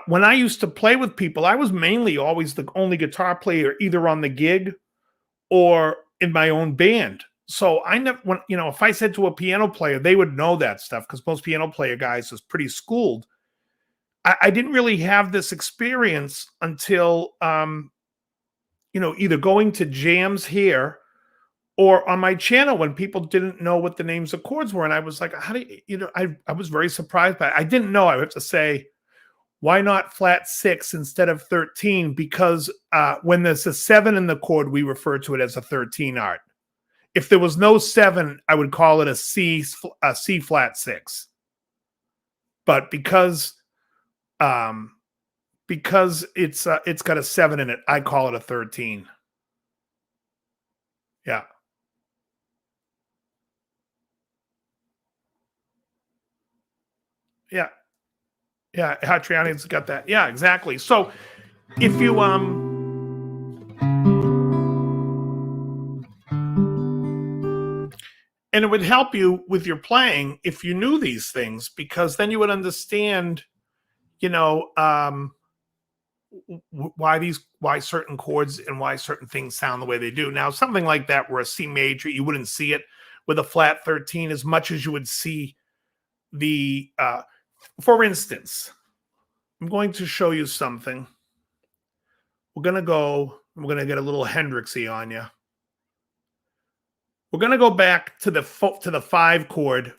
when I used to play with people, I was mainly always the only guitar player either on the gig or in my own band. So I never, when, you know, if I said to a piano player, they would know that stuff because most piano player guys is pretty schooled. I didn't really have this experience until, you know, either going to jams here or on my channel when people didn't know what the names of chords were. And I was like, how do you, you know, I was very surprised by it. I didn't know. I have to say, why not flat 6 instead of 13? Because when there's a 7 in the chord, we refer to it as a 13 art. If there was no 7, I would call it a C flat 6. But because it's got a 7 in it, I call it a 13. Yeah. Yeah. Yeah, Hatriani's got that. Yeah, exactly. So if you And it would help you with your playing if you knew these things, because then you would understand, you know, why certain chords and why certain things sound the way they do. Now, something like that, where a C major, you wouldn't see it with a flat 13 as much as you would see the. For instance, I'm going to show you something. We're gonna get a little Hendrixy on you. We're gonna go back to the 5 chord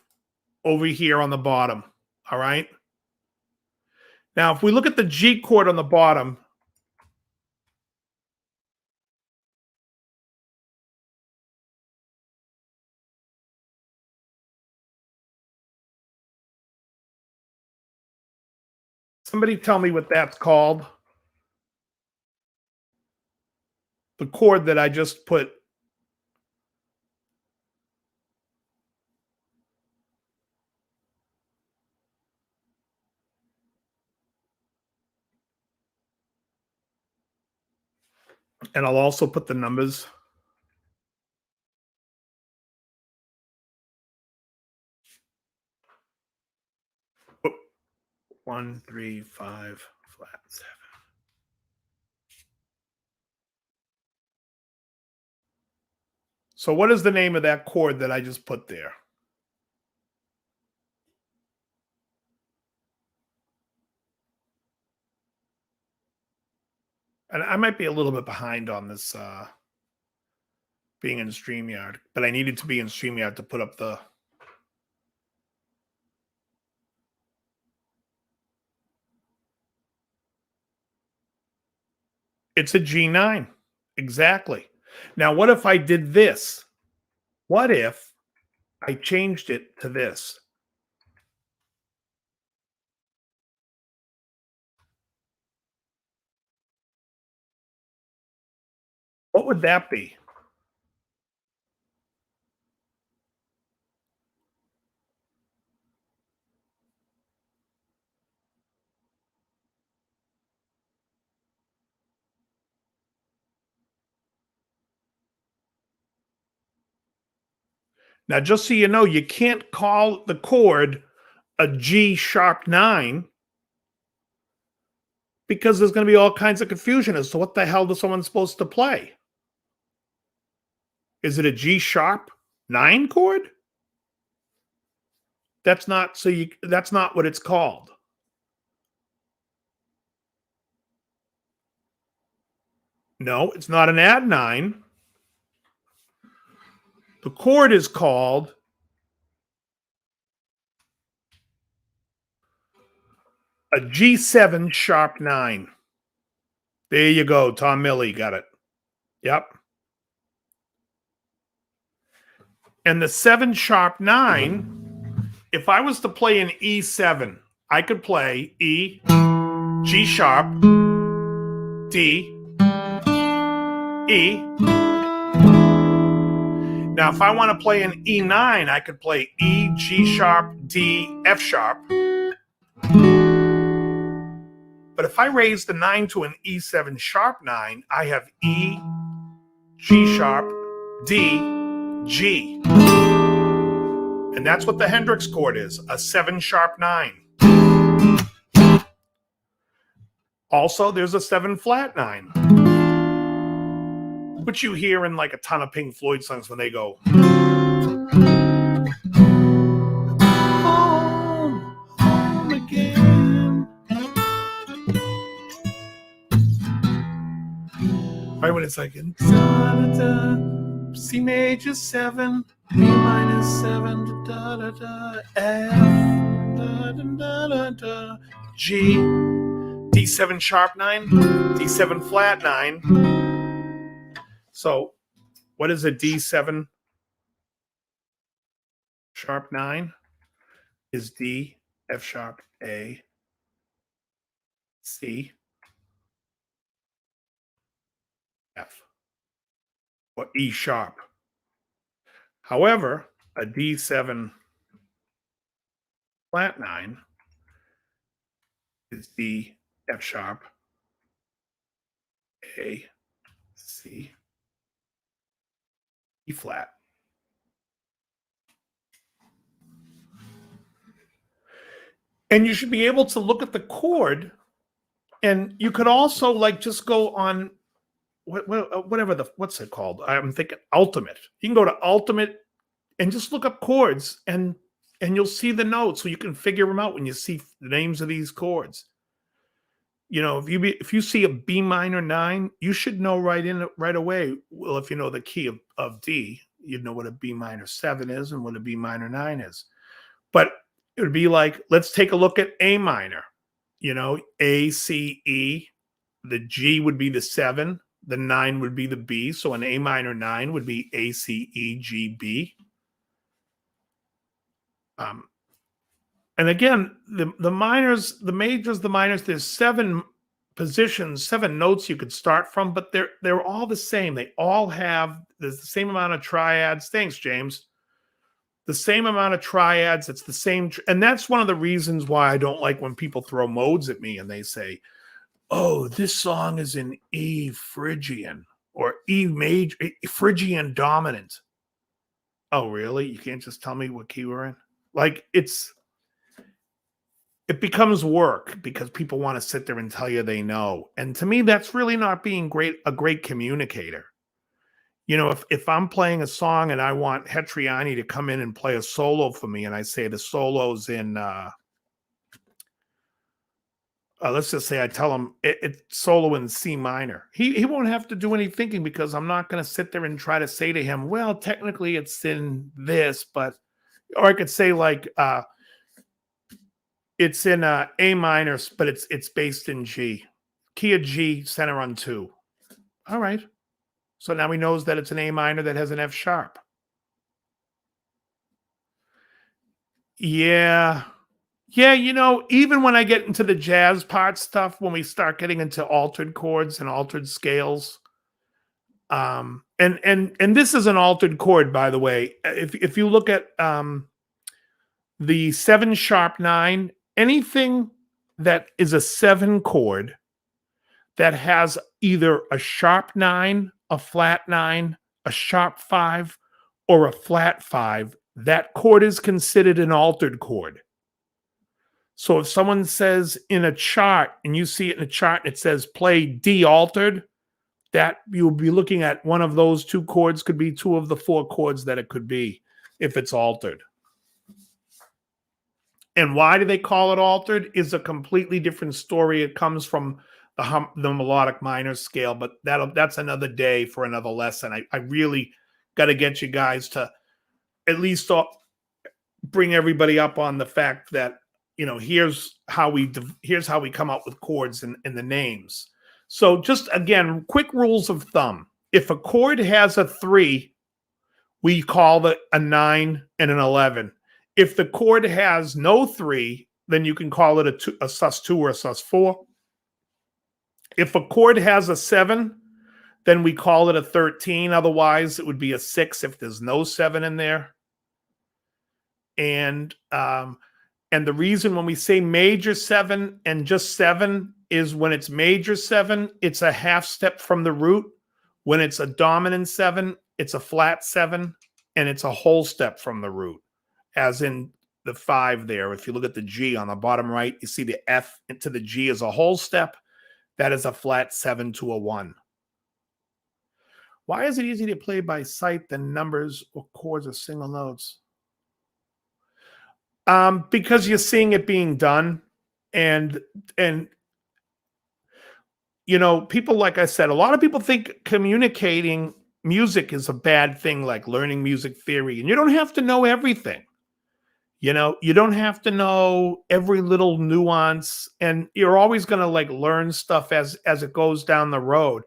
over here on the bottom. All right. Now, if we look at the G chord on the bottom, somebody tell me what that's called. The chord that I just put. And I'll also put the numbers. Oh, 1, 3, 5, flat 7. So what is the name of that chord that I just put there? And I might be a little bit behind on this being in StreamYard, but I needed to be in StreamYard to put up the. It's a G9. Exactly. Now, what if I did this? What if I changed it to this? What would that be? Now, just so you know, you can't call the chord a G sharp 9, because there's going to be all kinds of confusion as to what the hell is someone supposed to play. Is it a G sharp 9 chord? That's not that's not what it's called. No, it's not an add 9. The chord is called a G7 sharp 9. There you go. Tom Milley got it. Yep. And the 7 sharp 9, if I was to play an E7, I could play E, G sharp, D, E. Now, if I want to play an E9, I could play E, G sharp, D, F sharp. But if I raise the 9 to an E7 sharp 9, I have E, G sharp, D, G. And that's what the Hendrix chord is, a 7 sharp 9. Also, there's a 7 flat 9, which you hear in like a ton of Pink Floyd songs when they go, home, home again. Right when it's like, C major 7, B minus 7, da da da, F, da da da da da, G, D7 sharp 9, D7 flat 9. So, what is a D7 sharp 9? Is D, F sharp, A, C, F, or E sharp. However, a D7 flat 9 is D, F sharp, A, C, E flat. And you should be able to look at the chord, and you could also like just go on whatever what's it called? I'm thinking Ultimate. You can go to Ultimate and just look up chords, and you'll see the notes, so you can figure them out when you see the names of these chords. If you see a B minor 9, you should know right away. Well, if you know the key of D, you'd know what a B minor 7 is and what a B minor 9 is. But it would be like, let's take a look at A minor. A, C, E. The G would be the 7. The 9 would be the B. So an A minor 9 would be A, C, E, G, B. And again, the minors, the majors, the minors, there's 7 positions, 7 notes you could start from, but they're all the same. They all have the same amount of triads. Thanks, James. The same amount of triads. It's the same. And that's one of the reasons why I don't like when people throw modes at me and they say, oh, this song is in E Phrygian or E major, Phrygian dominant. Oh, really? You can't just tell me what key we're in? Like, it becomes work because people want to sit there and tell you they know. And to me, that's really not being a great communicator. If I'm playing a song and I want Hetriani to come in and play a solo for me, and I say the solo's in, let's just say I tell him it's solo in C minor. He won't have to do any thinking because I'm not going to sit there and try to say to him, well, technically it's in this, or I could say like, it's in A minor, but it's based in G. Key of G, center on 2. All right. So now he knows that it's an A minor that has an F sharp. Yeah. Yeah, even when I get into the jazz part stuff, when we start getting into altered chords and altered scales, and this is an altered chord, by the way. If you look at the 7 sharp 9, anything that is a 7 chord that has either a sharp 9, a flat 9, a sharp 5, or a flat 5, that chord is considered an altered chord. So if someone says in a chart, and you see it in a chart, and it says play D altered, that you'll be looking at one of those 2 chords could be 2 of the 4 chords that it could be if it's altered. And why do they call it altered is a completely different story. It comes from the melodic minor scale, but that's another day for another lesson. I really got to get you guys to at least bring everybody up on the fact that, here's how we come up with chords and the names. So just again, quick rules of thumb. If a chord has a 3, we call it a 9 and an 11. If the chord has no 3, then you can call it a sus2 or a sus4. If a chord has a 7, then we call it a 13. Otherwise, it would be a 6 if there's no 7 in there. And the reason when we say major 7 and just 7 is when it's major 7, it's a half step from the root. When it's a dominant 7, it's a flat 7, and it's a whole step from the root, as in the 5 there. If you look at the G on the bottom right, you see the F into the G as a whole step. That is a flat 7 to a 1. Why is it easy to play by sight than numbers or chords or single notes? Because you're seeing it being done, and people, like I said, a lot of people think communicating music is a bad thing, like learning music theory, and you don't have to know everything. You don't have to know every little nuance, and you're always going to like learn stuff as it goes down the road.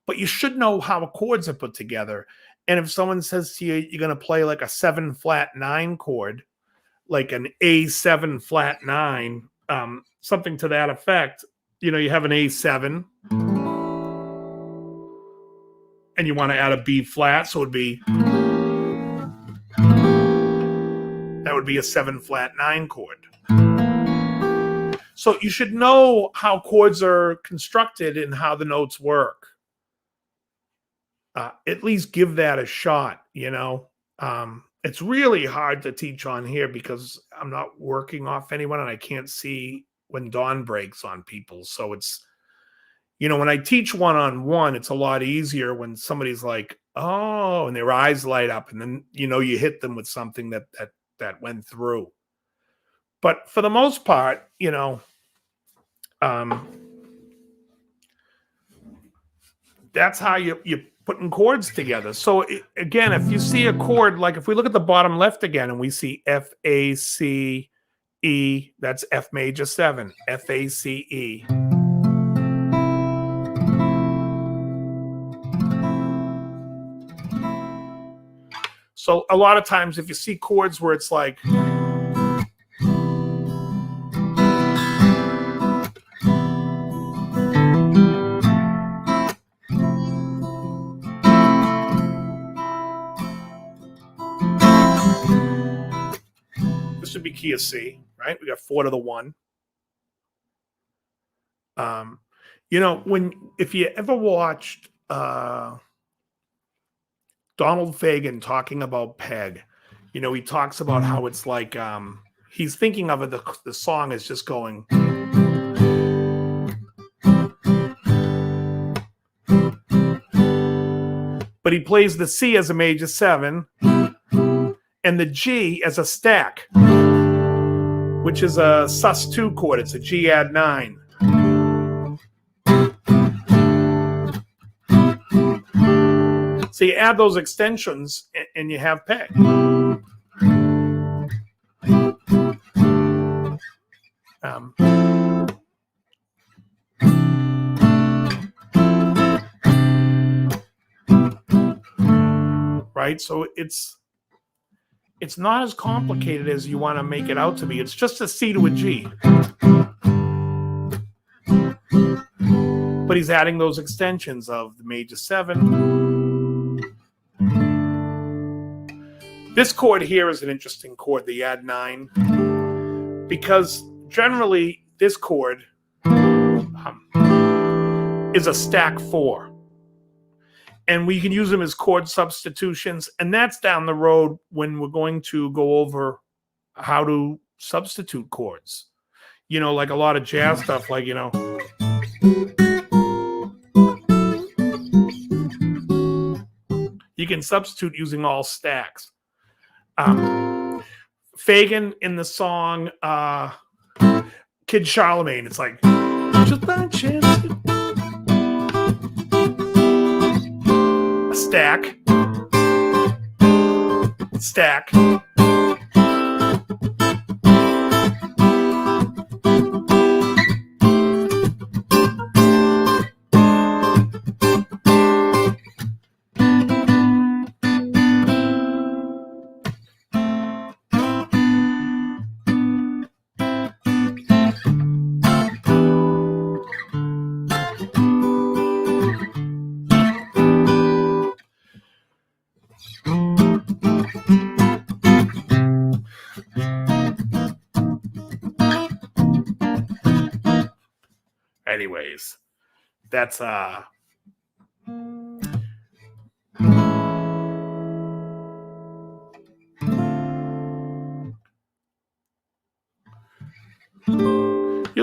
But you should know how chords are put together. And if someone says to you, you're going to play like a 7 flat 9 chord, like an A7 flat 9, something to that effect. You have an A7, and you want to add a B flat, so that would be a 7 flat 9 chord. So you should know how chords are constructed and how the notes work. At least give that a shot, and It's really hard to teach on here because I'm not working off anyone and I can't see when dawn breaks on people. So it's, when I teach one-on-one, it's a lot easier when somebody's like, oh, and their eyes light up, and then, you hit them with something that went through. But for the most part, that's how you're putting chords together. So again, if you see a chord, like if we look at the bottom left again and we see F, A, C, E, that's F major 7, F, A, C, E. So a lot of times if you see chords where it's like, this would be key of C, right? We got 4 to the 1. If you ever watched Donald Fagen talking about Peg, he talks about how it's like he's thinking of it, the song is just going. But he plays the C as a major 7 and the G as a stack, which is a sus2 chord. It's a G add 9. So you add those extensions and you have Peg. Right? So it's not as complicated as you want to make it out to be. It's just a C to a G. But he's adding those extensions of the major 7. This chord here is an interesting chord, the add 9, because generally this chord is a stack 4. And we can use them as chord substitutions, and that's down the road when we're going to go over how to substitute chords. Like a lot of jazz stuff, like, you can substitute using all stacks. Fagen in the song Kid Charlemagne, it's like just by chance, a stack. Anyways, that's you'll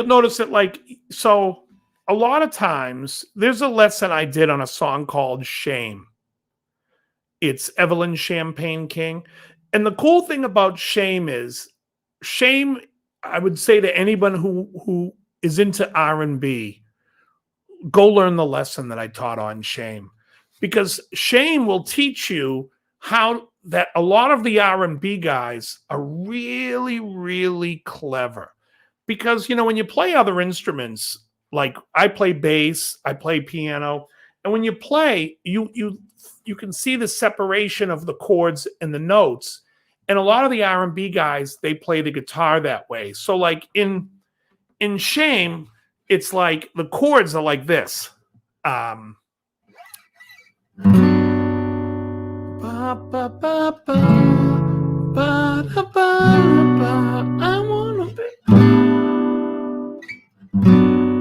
notice that, like, so a lot of times there's a lesson I did on a song called Shame. It's Evelyn Champagne King. And the cool thing about Shame is, Shame, I would say to anyone who is into R&B, go learn the lesson that I taught on Shame. Because Shame will teach you how that a lot of the R&B guys are really, really clever. Because, when you play other instruments, like I play bass, I play piano, and when you play, you can see the separation of the chords and the notes. And a lot of the R&B guys, they play the guitar that way. So like in Shame, it's like the chords are like this. Ba, ba, ba, ba, ba, da, ba, I wanna be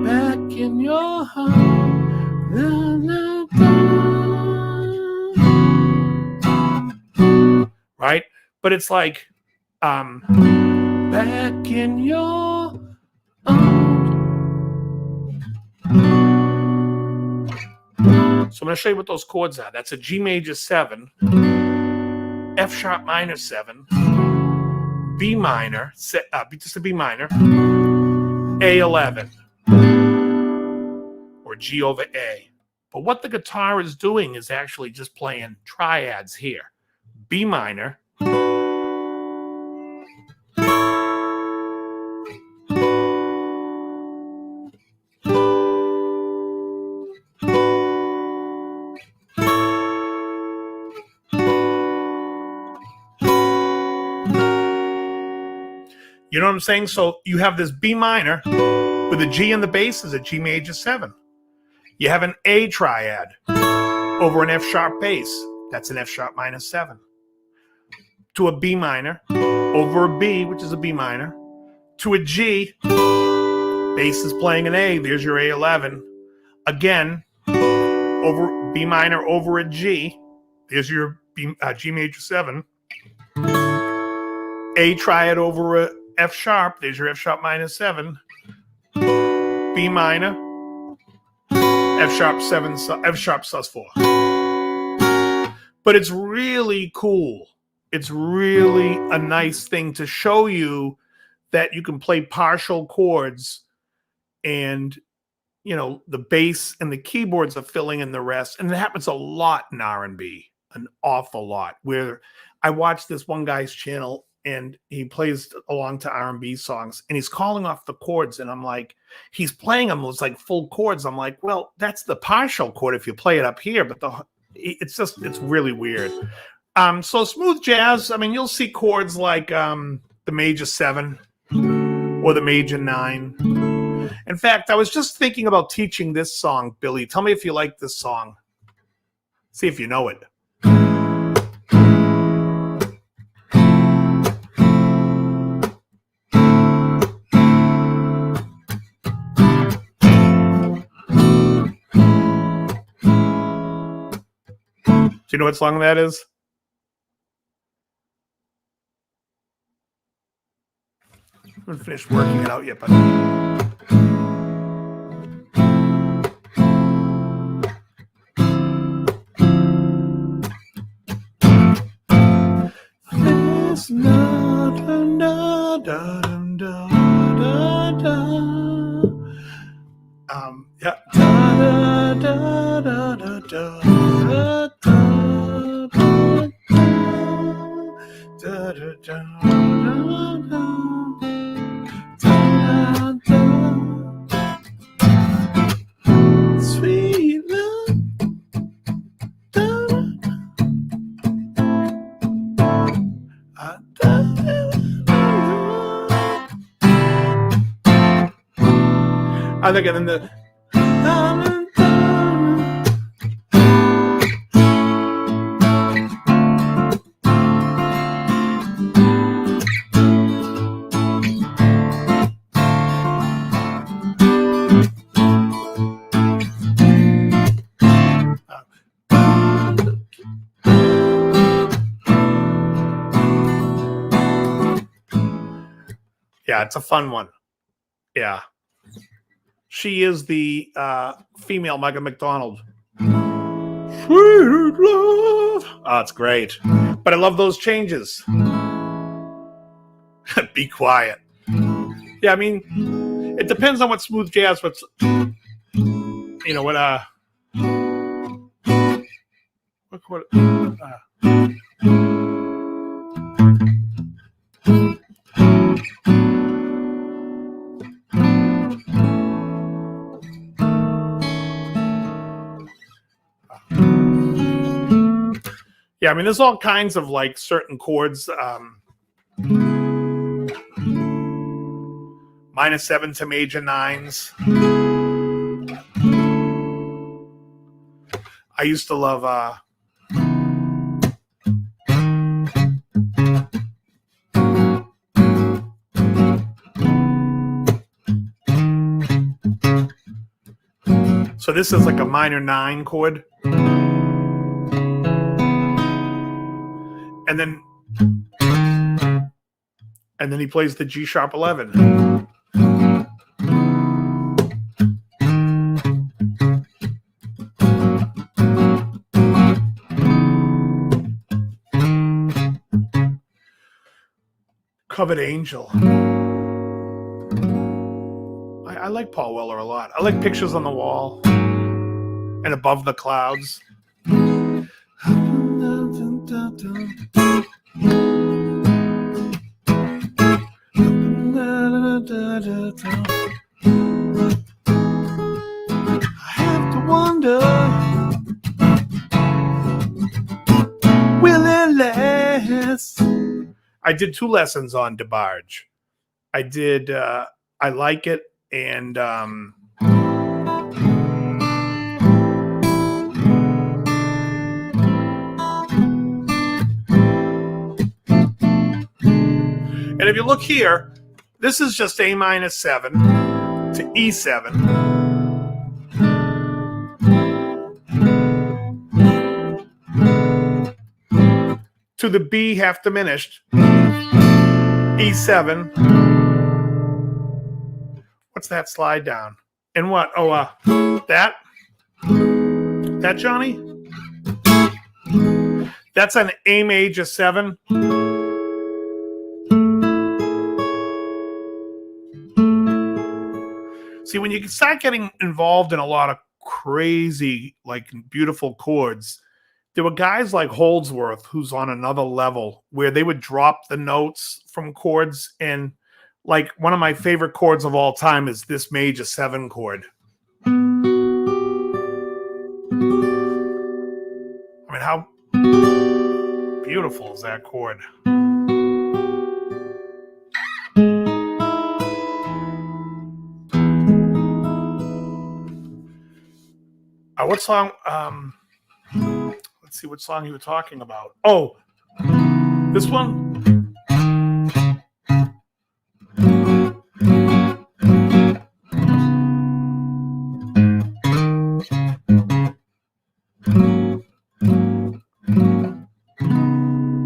back in your heart. La, la, la. Right? but it's like back in your own. So I'm going to show you what those chords are. That's a G major 7, F sharp minor 7, B minor, just a B minor, A11, or G over A. But what the guitar is doing is actually just playing triads here. B minor, you know what I'm saying? So you have this B minor with a G in the bass is a G major 7. You have an A triad over an F sharp bass. That's an F sharp minor 7. To a B minor over a B, which is a B minor. To a G, bass is playing an A. There's your A11. Again, over B minor over a G. There's your G major 7. A triad over a F sharp. There's your F sharp minor 7. B minor, F sharp 7, F sharp sus4. But it's really cool. It's really a nice thing to show you that you can play partial chords and, you know, the bass and the keyboards are filling in the rest. And it happens a lot in R&B, an awful lot, where I watched this one guy's channel and he plays along to R&B songs and he's calling off the chords. And I'm like, he's playing them as like full chords. I'm like, well, that's the partial chord if you play it up here, but it's really weird. So smooth jazz, I mean, you'll see chords like the major 7 or the major 9. In fact, I was just thinking about teaching this song, Billy. Tell me if you like this song. See if you know it. Do you know what song that is? I haven't finished working it out yet, but there's not another yeah. Da, da, da, da, da, da, da, da, da, sweet love. I think in the yeah, it's a fun one. Yeah. She is the female Megan McDonald. Sweet love. Oh, it's great. But I love those changes. Be quiet. Yeah, I mean, it depends on what smooth jazz, what's, you know, what yeah, I mean, there's all kinds of like certain chords. Minor 7 to major 9s. I used to love so this is like a minor 9 chord. And then And then he plays the G sharp 11. Covered Angel. I like Paul Weller a lot. I like Pictures on the Wall and Above the Clouds. I have to wonder, will it last? I did 2 lessons on DeBarge. I did I Like It and if you look here, this is just A minus 7 to E7. To the B half diminished, E7. What's that slide down? And what? Oh, that? That, Johnny? That's an A major 7. See, when you start getting involved in a lot of crazy, like beautiful chords, there were guys like Holdsworth, who's on another level, where they would drop the notes from chords. And like one of my favorite chords of all time is this major 7 chord. I mean, how beautiful is that chord? What song? Let's see what song you were talking about. Oh, this one.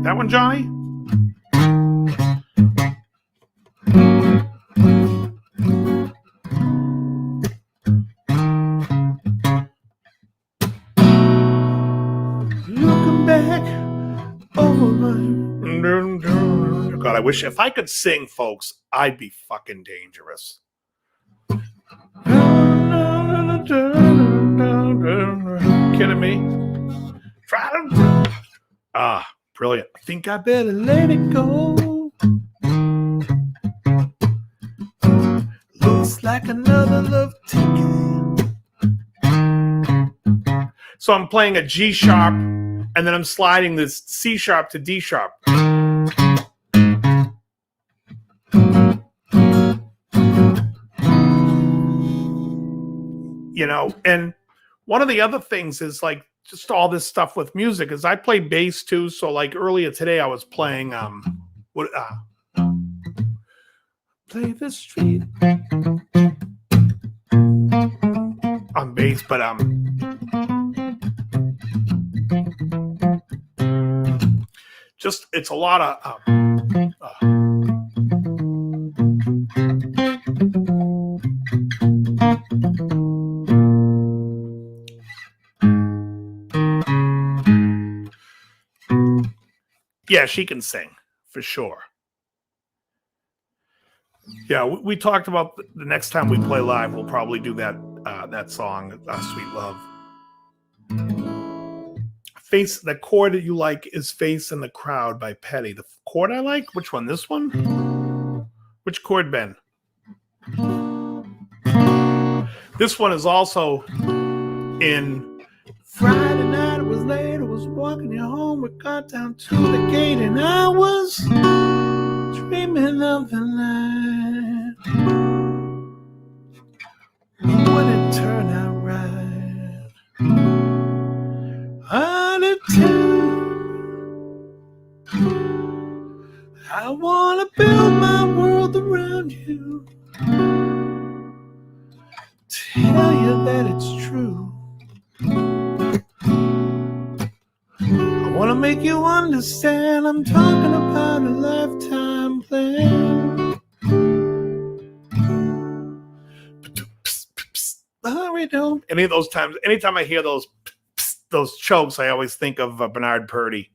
That one, Johnny? God, I wish if I could sing, folks, I'd be fucking dangerous. Kidding me? Brilliant. I think I better let it go. Looks like another love ticket. So I'm playing a G sharp, and then I'm sliding this C sharp to D sharp. You know, and one of the other things is like just all this stuff with music is I play bass too. So like earlier today I was playing play the street on bass, but just it's a lot of yeah, she can sing for sure. Yeah, we talked about the next time we play live, we'll probably do that that song, "Sweet Love." Face, the chord that you like is "Face in the Crowd" by Petty. The chord I like, which one? This one? Which chord, Ben? This one is also in Friday night. It was late. I was walking you home. We got down to the gate, and I was dreaming of the night when it turned out right. Out of town, I wanna build my world around you. Tell you that it's true. I wanna make you understand I'm talking about a lifetime plan. Any of those times, anytime I hear those chokes, I always think of Bernard Purdy,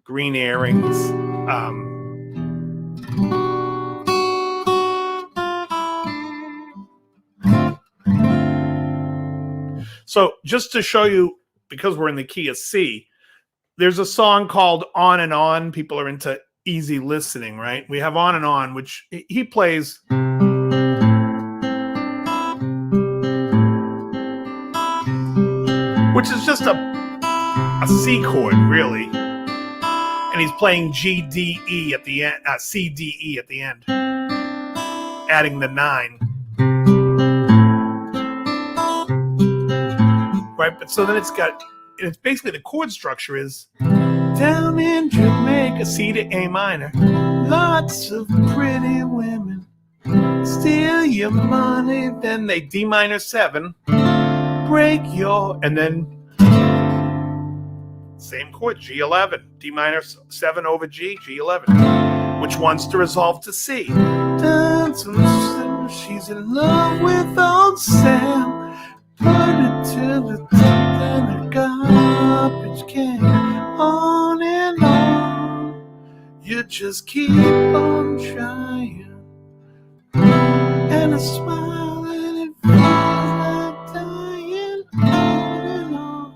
Green Earrings. So just to show you, because we're in the key of C, there's a song called On and On. People are into easy listening, right? We have On and On, which he plays. Which is just a C chord, really. And he's playing G, D, E at the end, C, D, E at the end, adding the 9. Right, but so then it's basically the chord structure is down in Jamaica, C to A minor, lots of pretty women steal your money, then they D minor 7, break your, and then same chord, G11, D minor 7 over G, G11, which wants to resolve to C. She's in love with old Sam. Put it to the top in a garbage can. On and on, you just keep on trying. And a smile, and it feels like dying. On and on,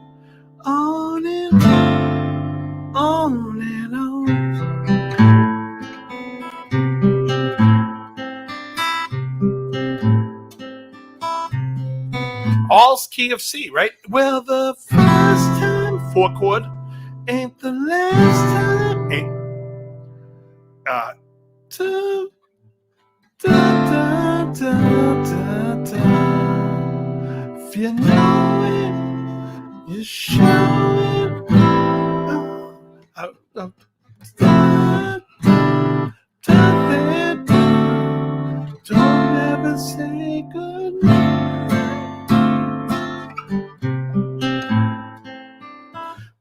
on and on, on and on. All's key of C, right? Well, the first time, 4 chord, ain't the last time. Ain't, da, da, da, da, da. If you know it, you show it. Da, da, da, da. Don't ever say goodnight.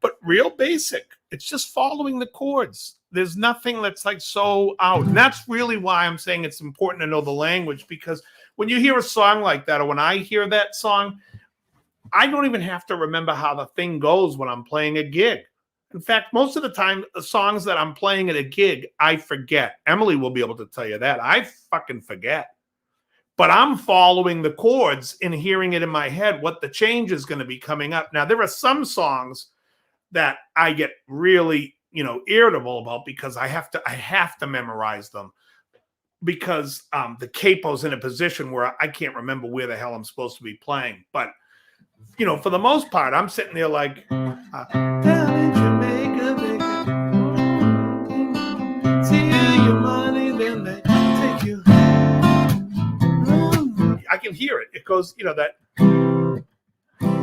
But real basic. It's just following the chords. There's nothing that's like so out. And that's really why I'm saying it's important to know the language, because when you hear a song like that, or when I hear that song, I don't even have to remember how the thing goes when I'm playing a gig. In fact, most of the time, the songs that I'm playing at a gig, I forget. Emily will be able to tell you that. I fucking forget. But I'm following the chords and hearing it in my head, what the change is going to be coming up. Now, there are some songs that I get really, irritable about, because I have to memorize them, because the capo's in a position where I can't remember where the hell I'm supposed to be playing. But, for the most part, I'm sitting there like, down in Jamaica, they steal your money, then they take you. I can hear it. It goes, that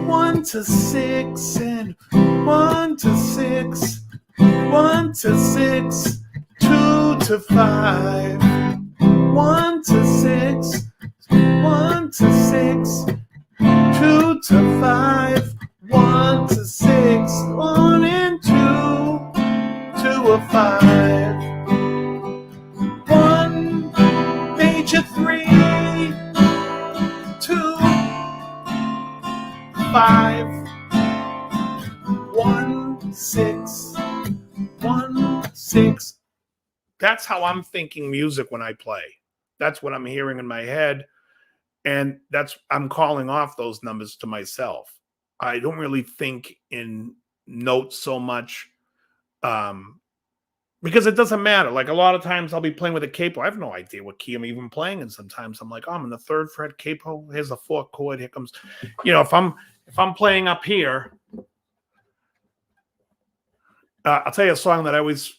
1 to 6 and 1 to 6, 1 to 6, 2 to 5, 1 to 6, 1 to 6, 2 to 5, 1 to 6, 1 and 2, 2 or 5, 1 major 3, 2, 5, 1, 6, 1, 6. That's how I'm thinking music when I play. That's what I'm hearing in my head. And I'm calling off those numbers to myself. I don't really think in notes so much, because it doesn't matter. Like, a lot of times I'll be playing with a capo. I have no idea what key I'm even playing. And sometimes I'm like, I'm in the 3rd fret capo. Here's a 4th chord. Here comes, if I'm playing up here, I'll tell you a song that I always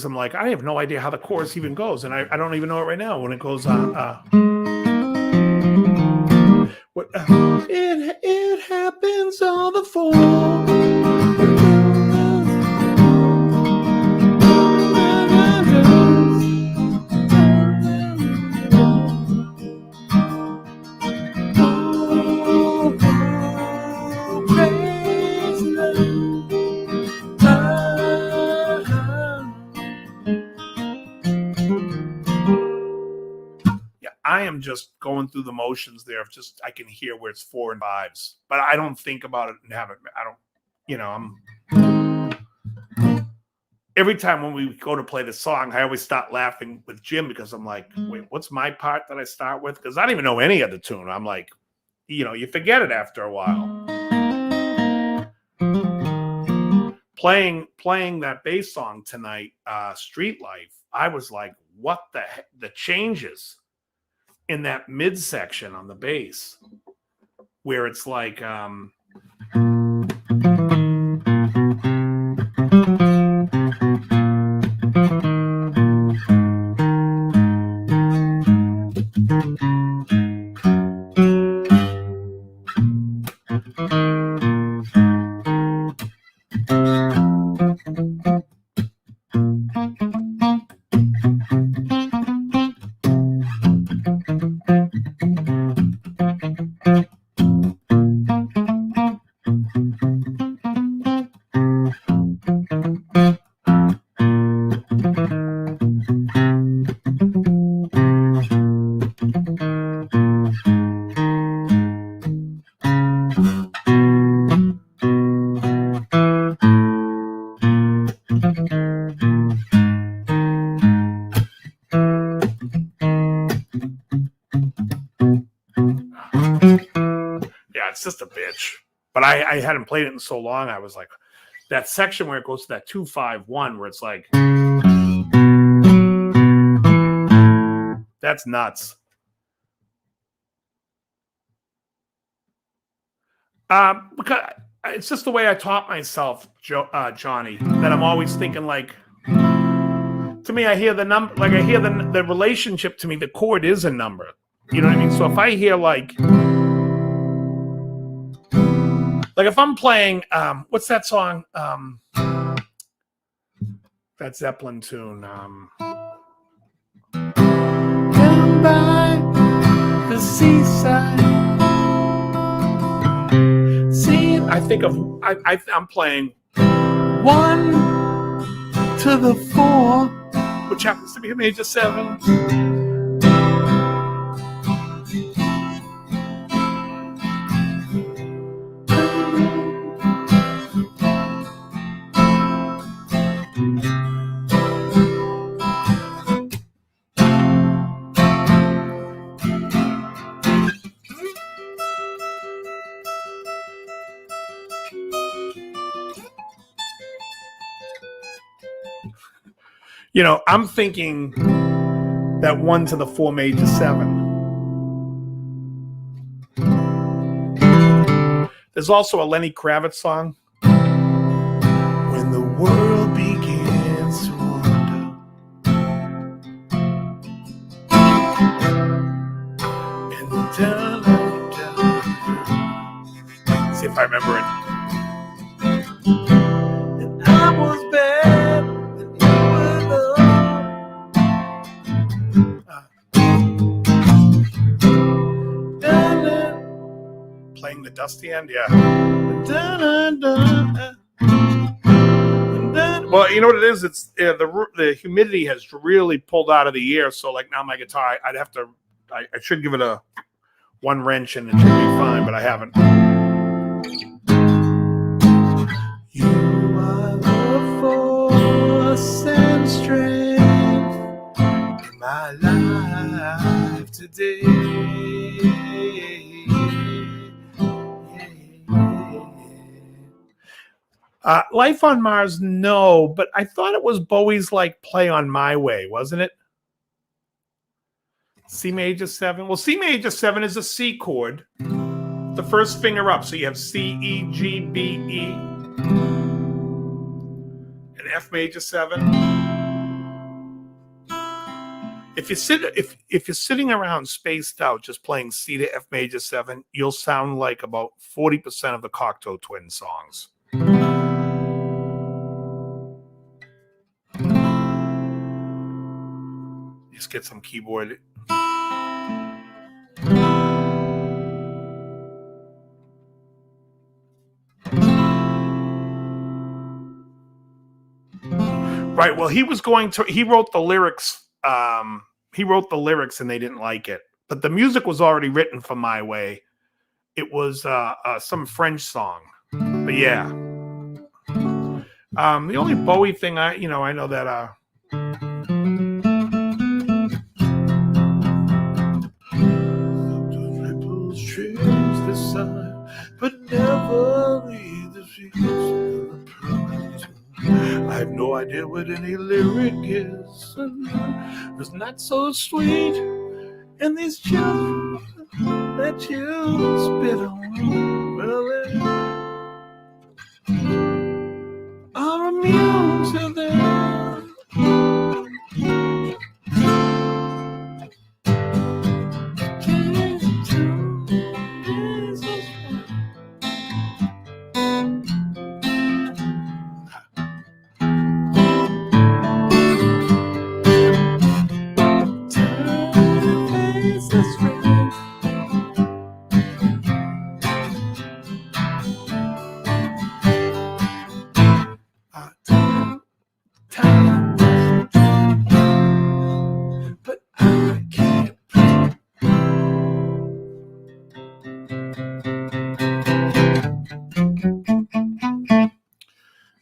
am like, I have no idea how the chorus even goes. And I don't even know it right now when it goes it happens on the 4. I am just going through the motions there of just, I can hear where it's 4 and 5s, but I don't think about it and have it. I don't, you know, every time when we go to play the song, I always start laughing with Jim because I'm like, wait, what's my part that I start with? Because I don't even know any of the tune. I'm like, you know, you forget it after a while. Playing that bass song tonight, Street Life, I was like, what the heck? The changes in that midsection on the bass, where it's like, it's just a bitch. But I hadn't played it in so long. I was like, that section where it goes to that 2-5-1, where it's like, that's nuts. Because it's just the way I taught myself, Johnny, that I'm always thinking like, to me, I hear the number, like I hear the relationship to me, the chord is a number. You know what I mean? So if I hear like if I'm playing, what's that song? That Zeppelin tune. Down by the seaside. See, I think of, I'm playing 1 to the 4, which happens to be a major 7. You know, I'm thinking that 1 to the 4 major 7. There's also a Lenny Kravitz song. When the world begins to wonder, and the see if I remember it. And I was bad, and you were love. Playing the dusty end, yeah. Well, you know what it is? It's the humidity has really pulled out of the air. So, like now, my guitar, I'd have to. I should give it a 1 wrench and it should be fine, but I haven't. You are the force and strength in my life today. Life on Mars, no, but I thought it was Bowie's like Play on My Way, wasn't it? C major 7. Well, C major 7 is a C chord. The first finger up. So you have C, E, G, B, E. And F major 7. If you're sitting around spaced out just playing C to F major 7, you'll sound like about 40% of the Cocteau Twins songs. Just get some keyboard. Right. Well, he wrote the lyrics. He wrote the lyrics and they didn't like it. but the music was already written for My Way. It was some French song, but yeah. The only Bowie thing I know that but never leave the streets. I have no idea what any lyric is. It's not so sweet, and these children that you spit on, well, they are immune to them.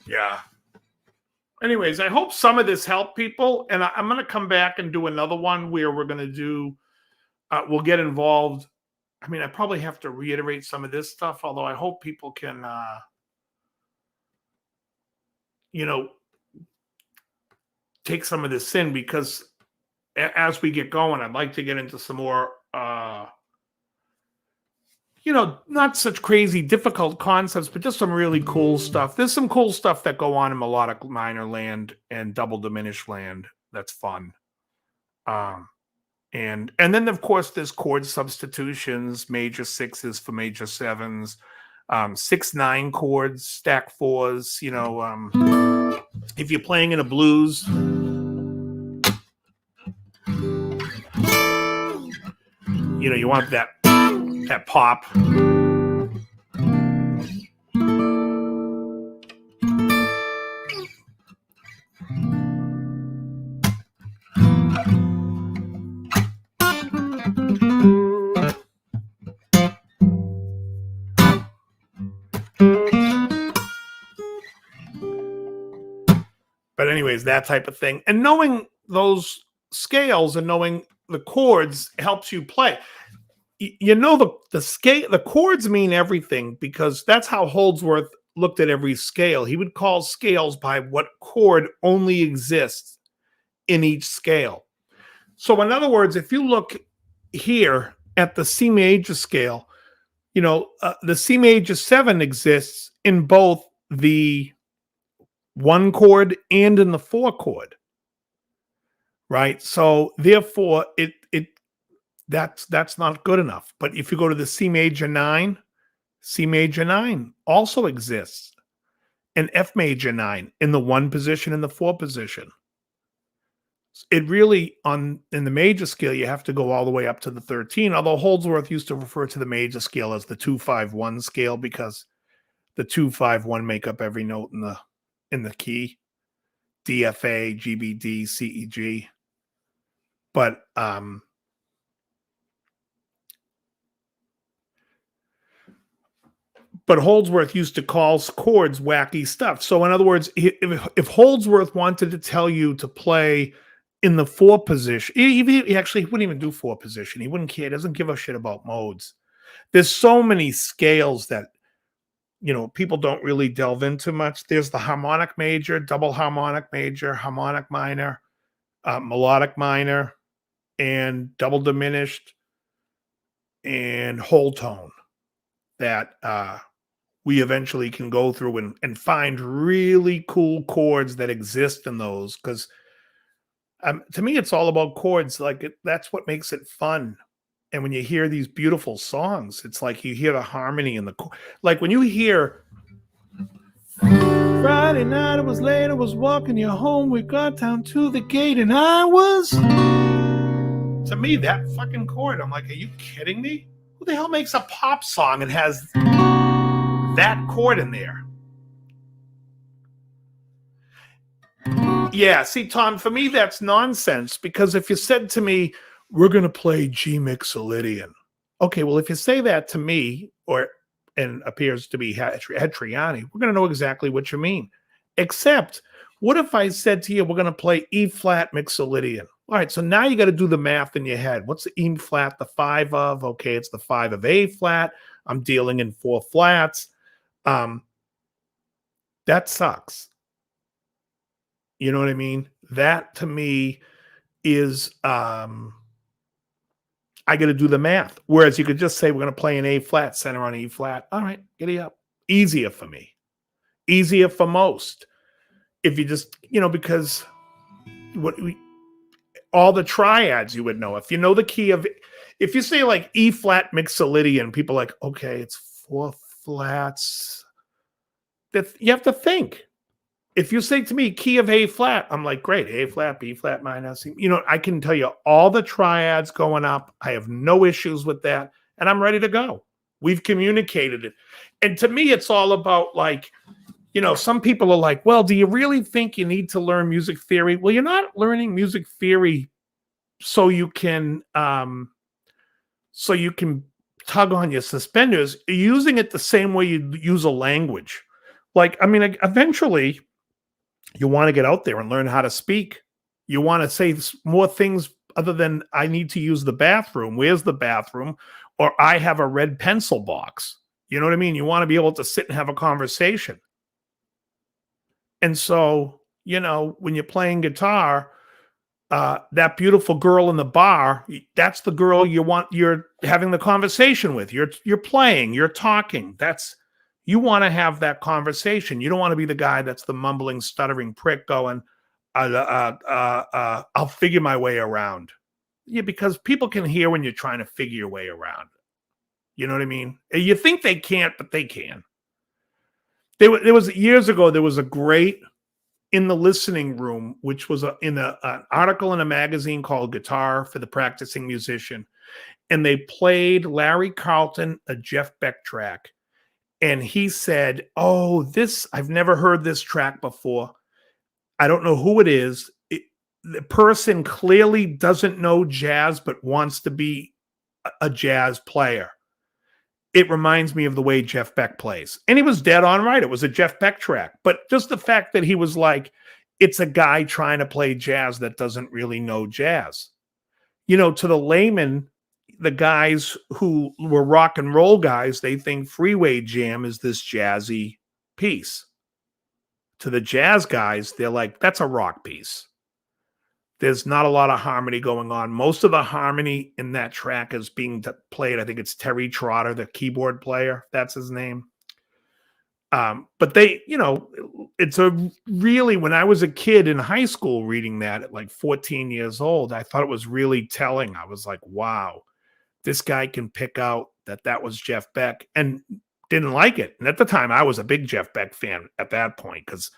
Yeah. Anyways, I hope some of this helped people, and I'm going to come back and do another one where we're going to do, we'll get involved. I mean, I probably have to reiterate some of this stuff, although I hope people can, take some of this in, because as we get going, I'd like to get into some more, not such crazy difficult concepts, but just some really cool stuff. There's some cool stuff that go on in melodic minor land and double diminished land. That's fun. And then of course there's chord substitutions, major sixes for major sevens, 6/9 chords, stack fours. If you're playing in a blues, you want that pop. But anyways, that type of thing. And knowing those scales and knowing the chords helps you play. The chords mean everything, because that's how Holdsworth looked at every scale. He would call scales by what chord only exists in each scale. So in other words, if you look here at the C major scale, the C major 7 exists in both the 1 chord and in the 4 chord, right? So therefore that's not good enough. But if you go to the C major 9 also exists, and F major 9 in the 1 position and the 4 position. It really, in the major scale, you have to go all the way up to the 13, although Holdsworth used to refer to the major scale as the 2-5-1 scale, because the 2-5-1 make up every note in the key, D, F, A, G, B, D, C, E, G. But Holdsworth used to call chords wacky stuff. So in other words, if Holdsworth wanted to tell you to play in the 4 position, he wouldn't even do 4 position. He wouldn't care. He doesn't give a shit about modes. There's so many scales that people don't really delve into much. There's the harmonic major, double harmonic major, harmonic minor, melodic minor, and double diminished, and whole tone, that we eventually can go through and find really cool chords that exist in those. Because to me, it's all about chords. That's what makes it fun. And when you hear these beautiful songs, it's like you hear the harmony in the like when you hear Friday night, it was late, I was walking you home, we got down to the gate, and to me, that fucking chord, I'm like, are you kidding me? Who the hell makes a pop song and has that chord in there? Yeah, see, Tom, for me, that's nonsense, because if you said to me, we're going to play G Mixolydian. Okay, well, if you say that to me, and appears to be Hetriani, we're going to know exactly what you mean. Except, what if I said to you, we're going to play E flat Mixolydian? All right, so now you got to do the math in your head. What's the E flat, the 5 of? Okay, it's the 5 of A flat. I'm dealing in 4 flats. That sucks. You know what I mean? That to me is I got to do the math. Whereas you could just say, we're going to play an A flat, center on E flat. All right, giddy up. Easier for me. Easier for most. If you just, because all the triads you would know. If you know the key of, if you say like E flat Mixolydian, people are like, okay, it's 4 flats. You have to think. If you say to me, key of A flat, I'm like, great, A flat, B flat minor, C. I can tell you all the triads going up. I have no issues with that. And I'm ready to go. We've communicated it. And to me, it's all about like, some people are like, well, do you really think you need to learn music theory? Well, you're not learning music theory so you can tug on your suspenders. You're using it the same way you use a language. Like, eventually you want to get out there and learn how to speak. You want to say more things other than I need to use the bathroom. Where's the bathroom? Or I have a red pencil box. You know what I mean? You want to be able to sit and have a conversation. And so, when you're playing guitar, that beautiful girl in the bar, that's the girl you're having the conversation with. You're playing, you're talking. You want to have that conversation. You don't want to be the guy that's the mumbling, stuttering prick going, I'll figure my way around. Yeah, because people can hear when you're trying to figure your way around. You know what I mean? You think they can't, but they can. There was years ago, there was a great In the Listening Room, which was an article in a magazine called Guitar for the Practicing Musician. And they played Larry Carlton, a Jeff Beck track. And he said, I've never heard this track before. I don't know who it is. The person clearly doesn't know jazz, but wants to be a jazz player. It reminds me of the way Jeff Beck plays. And he was dead on right. It was a Jeff Beck track. But just the fact that he was like, it's a guy trying to play jazz that doesn't really know jazz. To the layman, the guys who were rock and roll guys, they think Freeway Jam is this jazzy piece. To the jazz guys, they're like, that's a rock piece. There's not a lot of harmony going on. Most of the harmony in that track is being played. I think it's Terry Trotter, the keyboard player. That's his name. But they, it's when I was a kid in high school reading that at like 14 years old, I thought it was really telling. I was like, wow. This guy can pick out that was Jeff Beck, and didn't like it. And at the time, I was a big Jeff Beck fan at that point because,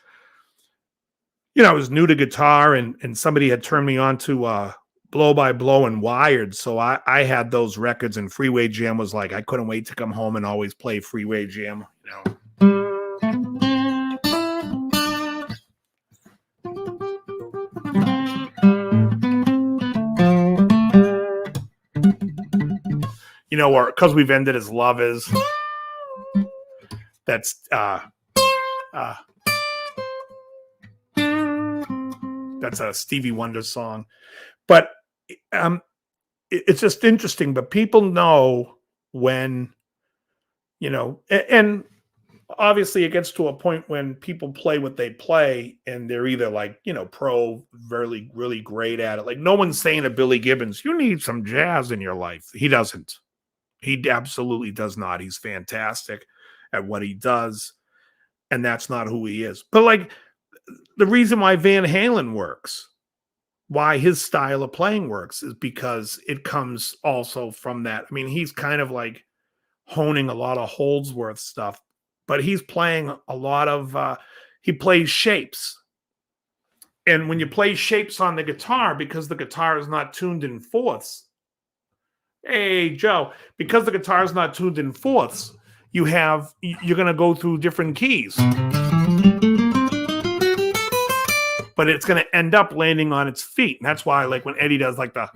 I was new to guitar, and somebody had turned me on to Blow by Blow and Wired. So I had those records, and Freeway Jam was like, I couldn't wait to come home and always play Freeway Jam. Or because we've ended as lovers. That's a Stevie Wonder song. But it's just interesting. But people know when, and obviously it gets to a point when people play what they play and they're either like, pro, really, really great at it. Like no one's saying to Billy Gibbons, you need some jazz in your life. He doesn't. He absolutely does not. He's fantastic at what he does. And that's not who he is. But like the reason why Van Halen works, why his style of playing works, is because it comes also from that. I mean, he's kind of like honing a lot of Holdsworth stuff, but he's playing a lot of, he plays shapes. And when you play shapes on the guitar, because the guitar is not tuned in fourths, hey, Joe, because the guitar is not tuned in fourths, you're going to go through different keys. But it's going to end up landing on its feet. And that's why, like, when Eddie does, like, the...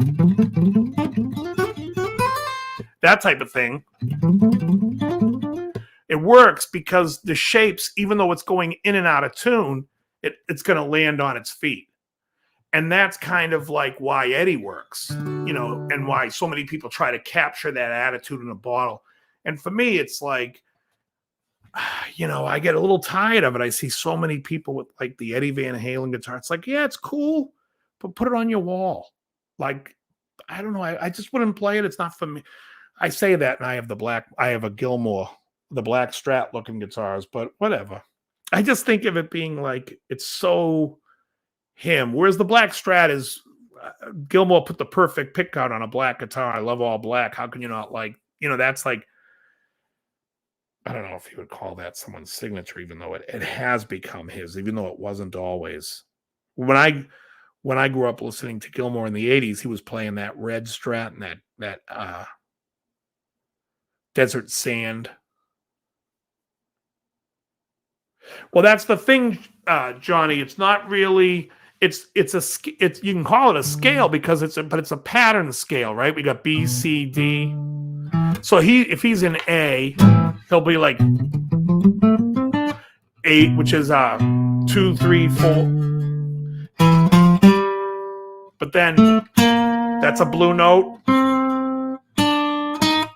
that type of thing. It works because the shapes, even though it's going in and out of tune, it's going to land on its feet. And that's kind of like why Eddie works, you know, and why so many people try to capture that attitude in a bottle. And for me, it's like, you know, I get a little tired of it. I see so many people with like the Eddie Van Halen guitar. It's like, yeah, it's cool, but put it on your wall. Like, I don't know. I just wouldn't play it. It's not for me. I say that, and I have a Gilmore, the black Strat looking guitars, but whatever. I just think of it being like it's so him. Whereas the black Strat is Gilmore put the perfect pick out on a black guitar. I love all black. How can you not like, you know, that's like, I don't know if you would call that someone's signature, even though it has become his, even though it wasn't always. When I grew up listening to Gilmore in the 80s, he was playing that red Strat and that Desert Sand. Well, that's the thing, Johnny. It's not really. It's you can call it a scale because it's a pattern scale, right? We got B, C, D. So if he's in A, he'll be like 8, which is 2, 3, 4. But then that's a blue note.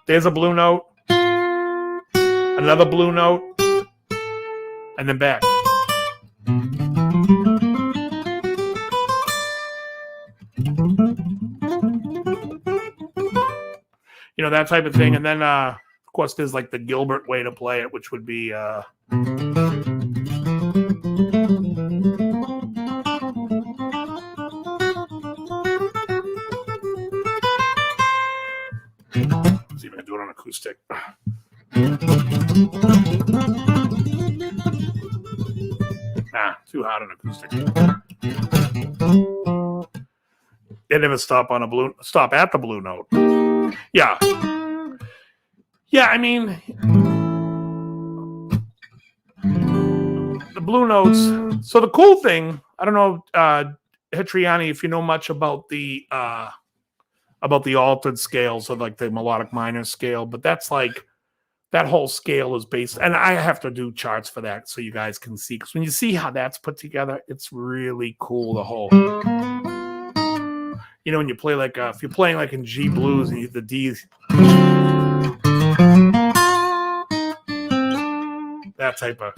There's a blue note. Another blue note. And then back. You know, that type of thing. And then, of course, there's like the Gilbert way to play it, which would be... Let's see if I can do it on acoustic. Nah, too hard on acoustic. They never stop at the blue note. Yeah. Yeah, I mean, the blue notes. So the cool thing, I don't know, Hetriani, if you know much about the altered scales or like the melodic minor scale, but that's like, that whole scale is based, and I have to do charts for that so you guys can see, because when you see how that's put together, it's really cool. The whole, you know, when you play like, if you're playing like in G blues and the D's, that type of.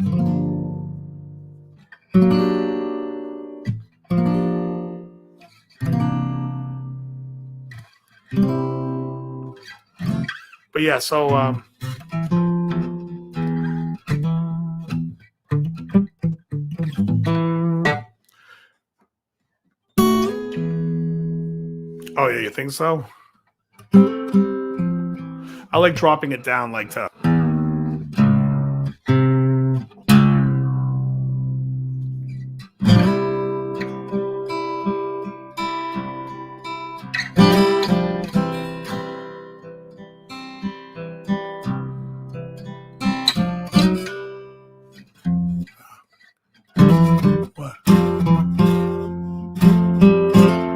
But yeah, so oh yeah, you think so? I like dropping it down like to. What?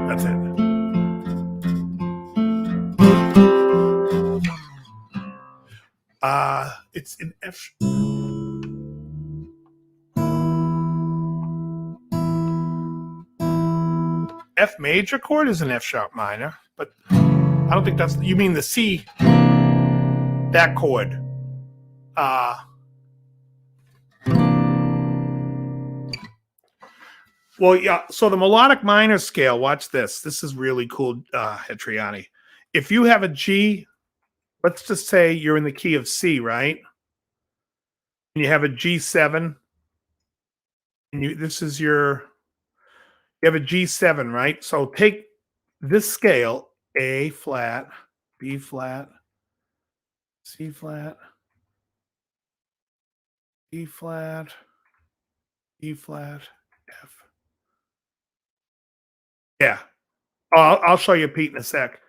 That's it. It's an F. F major chord is an F sharp minor, but I don't think that's. You mean the C? That chord. Well, yeah. So the melodic minor scale. Watch this. This is really cool, Hetriani. If you have a G, let's just say you're in the key of C, right? And you have a G7, and you have a G7, right? So take this scale: A flat, B flat, C flat, E flat, E flat, F. Yeah. I'll show you, Pete, in a sec.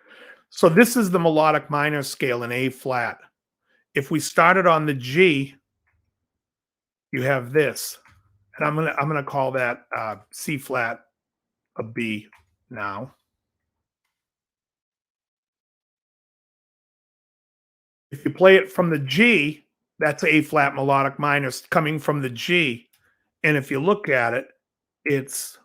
So this is the melodic minor scale in A flat. If we started on the G, you have this, and I'm gonna call that C flat a B now. If you play it from the G, that's A flat melodic minor coming from the G. And if you look at it, it's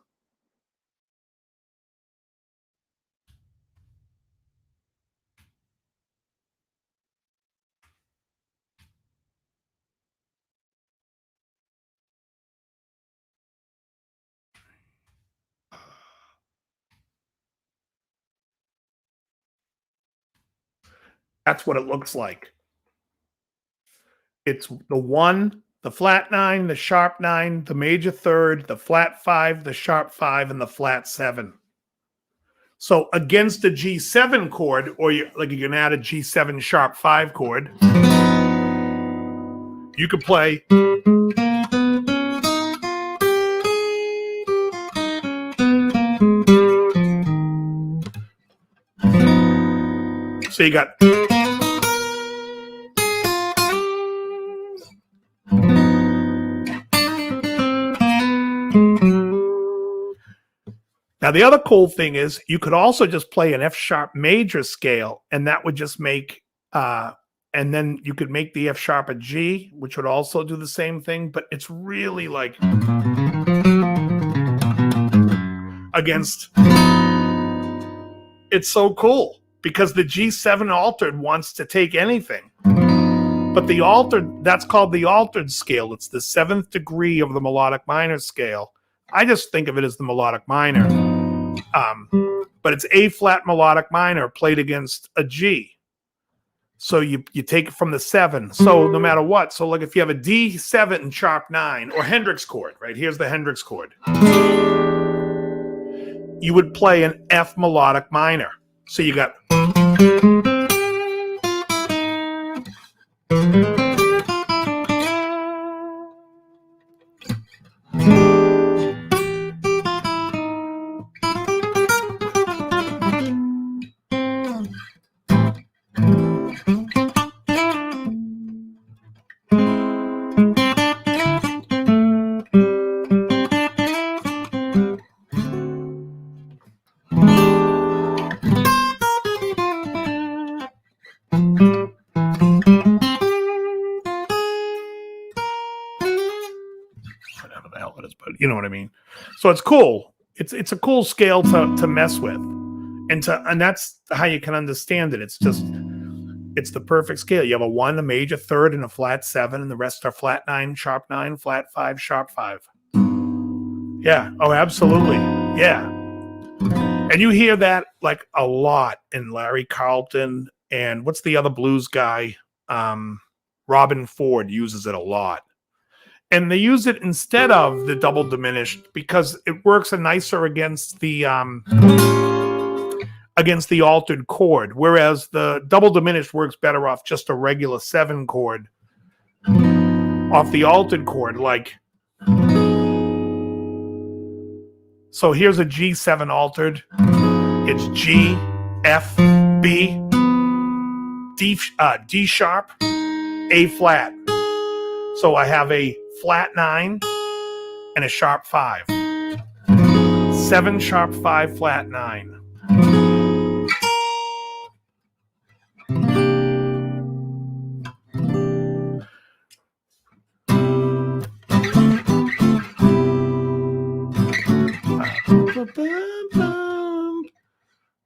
that's what it looks like. It's the 1, the flat 9, the sharp 9, the major third, the flat 5, the sharp 5, and the flat 7. So against a G7 chord, or you can add a G7 sharp 5 chord, you could play. So you got. Now, the other cool thing is you could also just play an F sharp major scale, and that would just make, and then you could make the F sharp a G, which would also do the same thing, but it's really like against, it's so cool because the G7 altered wants to take anything. But the altered, that's called the altered scale. It's the 7th degree of the melodic minor scale. I just think of it as the melodic minor. But it's A flat melodic minor played against a G. So you take it from the 7. So no matter what, so like if you have a D7 and sharp 9 or Hendrix chord, right? Here's the Hendrix chord. You would play an F melodic minor. So you got. Whatever the hell it is, but you know what I mean. So it's cool. It's a cool scale to mess with, and that's how you can understand it. It's the perfect scale. You have a 1, a major third, and a flat 7, and the rest are flat 9, sharp 9, flat 5, sharp 5. Yeah. Oh, absolutely. Yeah. And you hear that like a lot in Larry Carlton, and what's the other blues guy? Robin Ford uses it a lot. And they use it instead of the double diminished because it works nicer against the altered chord, whereas the double diminished works better off just a regular 7 chord off the altered chord. Like, so here's a G7 altered. It's G, F, B, D sharp, A flat. So I have a flat 9 and a sharp 5. 7 sharp 5 flat 9.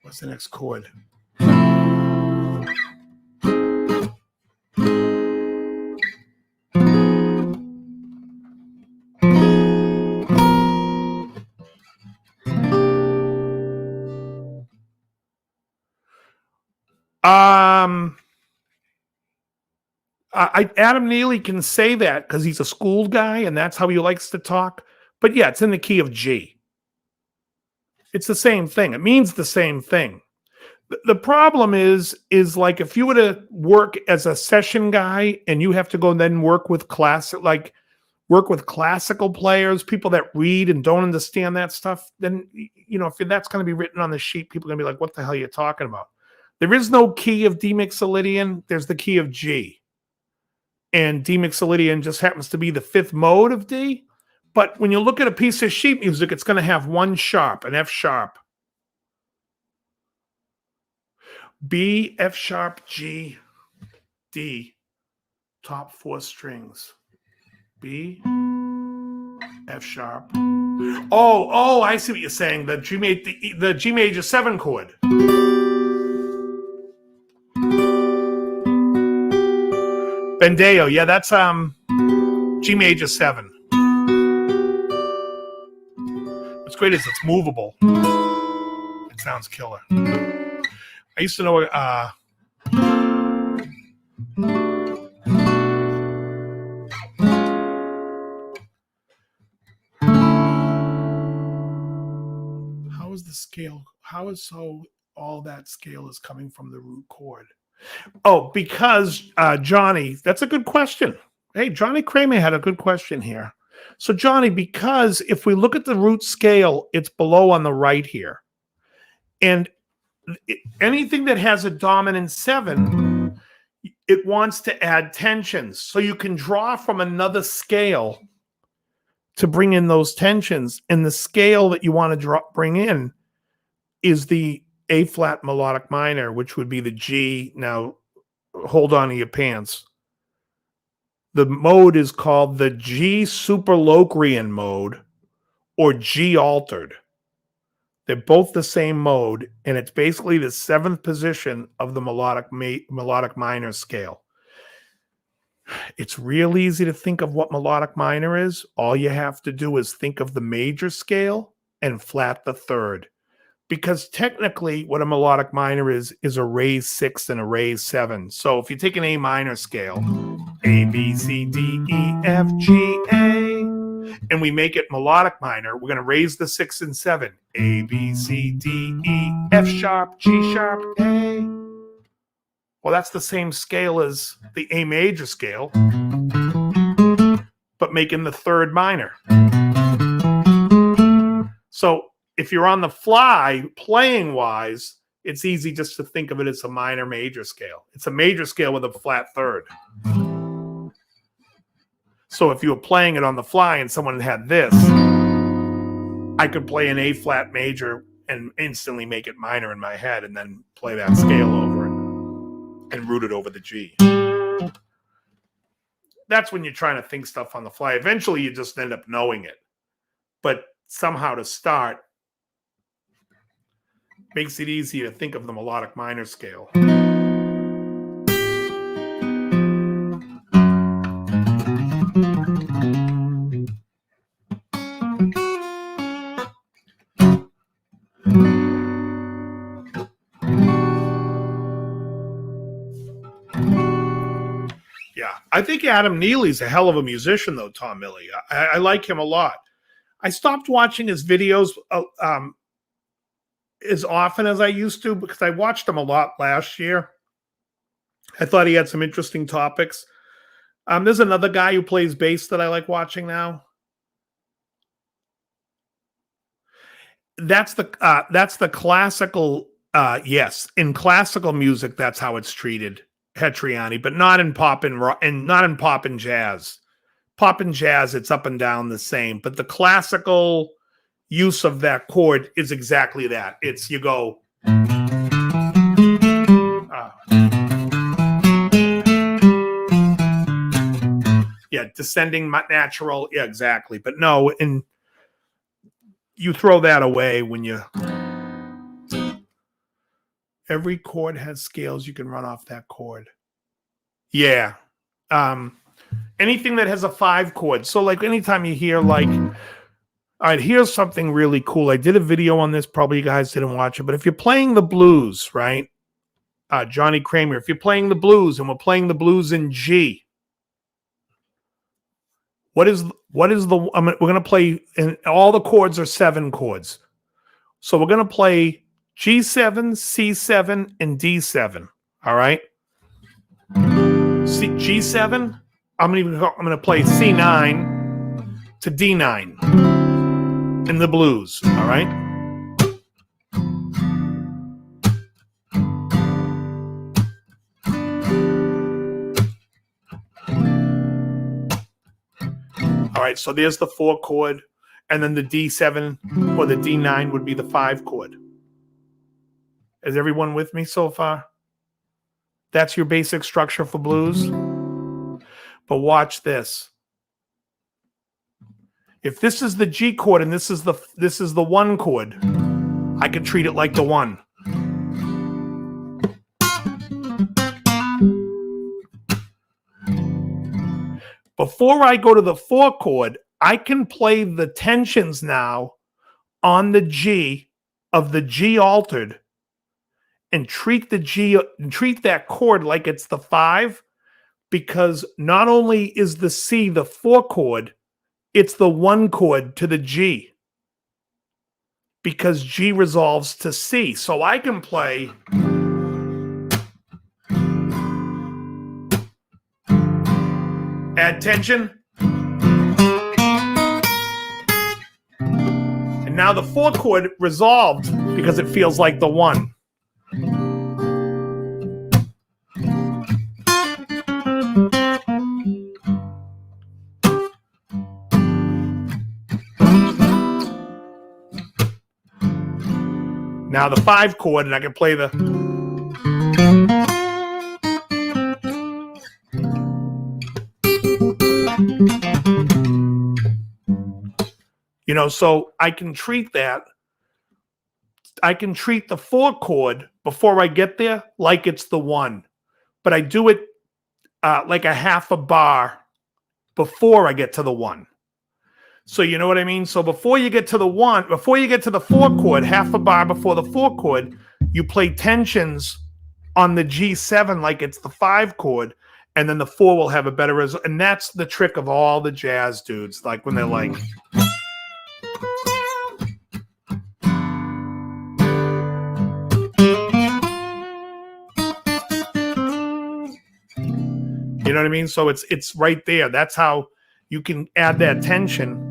What's the next chord? Adam Neely can say that because he's a school guy and that's how he likes to talk. But yeah, it's in the key of G. It's the same thing. It means the same thing. The problem is like if you were to work as a session guy and you have to go and then work with classical players, people that read and don't understand that stuff, then if that's going to be written on the sheet, people are going to be like, what the hell are you talking about? There is no key of D mixolydian. There's the key of G. And D mixolydian just happens to be the 5th mode of D. But when you look at a piece of sheet music, it's going to have 1 sharp, an F sharp, B, F sharp, G. D, top 4 strings. B, F sharp. Oh, I see what you're saying. The G major 7 chord. Bendeo, yeah, that's G major 7. What's great is it's movable. It sounds killer. I used to know how is the scale? How is so all that scale is coming from the root chord? Oh, because Johnny, that's a good question. Hey, Johnny Kramer had a good question here. So Johnny, because if we look at the root scale, it's below on the right here. And anything that has a dominant 7, it wants to add tensions. So you can draw from another scale to bring in those tensions. And the scale that you want to bring in is the A flat melodic minor, which would be the G. Now, hold on to your pants. The mode is called the G Superlocrian mode or G altered. They're both the same mode, and it's basically the 7th position of the melodic minor scale. It's real easy to think of what melodic minor is. All you have to do is think of the major scale and flat the 3rd. Because technically what a melodic minor is a raised 6 and a raised 7. So if you take an A minor scale, A, B, C, D, E, F, G, A, and we make it melodic minor, we're going to raise the 6 and 7. A, B, C, D, E, F sharp, G sharp, A. Well, that's the same scale as the A major scale, but making the 3rd minor. So if you're on the fly, playing wise, it's easy just to think of it as a minor major scale. It's a major scale with a flat 3rd. So if you were playing it on the fly and someone had this, I could play an A flat major and instantly make it minor in my head and then play that scale over it and root it over the G. That's when you're trying to think stuff on the fly. Eventually you just end up knowing it. But somehow to start, makes it easy to think of the melodic minor scale. Yeah, I think Adam Neely's a hell of a musician, though, Tom Milley. I like him a lot. I stopped watching his videos as often as I used to because I watched him a lot last year. I thought he had some interesting topics. There's another guy who plays bass that I like watching now. That's the classical. Yes, in classical music, that's how it's treated, Hetriani, but not in pop and rock, and not in pop and jazz. Pop and jazz, it's up and down the same. But the classical use of that chord is exactly that. It's you go. Yeah, descending natural. Yeah, exactly. But no, and you throw that away when you. Every chord has scales you can run off that chord. Yeah. Anything that has a 5 chord. So like anytime you hear like, all right, here's something really cool. I did a video on this. Probably you guys didn't watch it. But if you're playing the blues, right? Johnny Kramer, if you're playing the blues and we're playing the blues in G, what is the, we're going to play, and all the chords are 7 chords. So we're going to play G7, C7, and D7. All right. G7. I'm going to play C9 to D9 in the blues. All right. All right. So there's the 4 chord, and then the D7 or the D9 would be the 5 chord. Is everyone with me so far? That's your basic structure for blues. But watch this. If this is the G chord and this is the 1 chord, I can treat it like the 1. Before I go to the 4 chord, I can play the tensions now on the G of the G altered and treat that chord like it's the 5, because not only is the C the 4 chord, it's the 1 chord to the G, because G resolves to C. So I can play add tension, and now the 4 chord resolved because it feels like the 1. Now the 5 chord, and I can play the... You know, so I can treat that. I can treat the 4 chord before I get there like it's the 1. But I do it like a half a bar before I get to the 1. So you know what I mean? So before you get to the 1, before you get to the 4 chord, half a bar before the 4 chord, you play tensions on the G7 like it's the 5 chord, and then the 4 will have a better result. And that's the trick of all the jazz dudes, like when they're like... You know what I mean? So it's right there. That's how you can add that tension.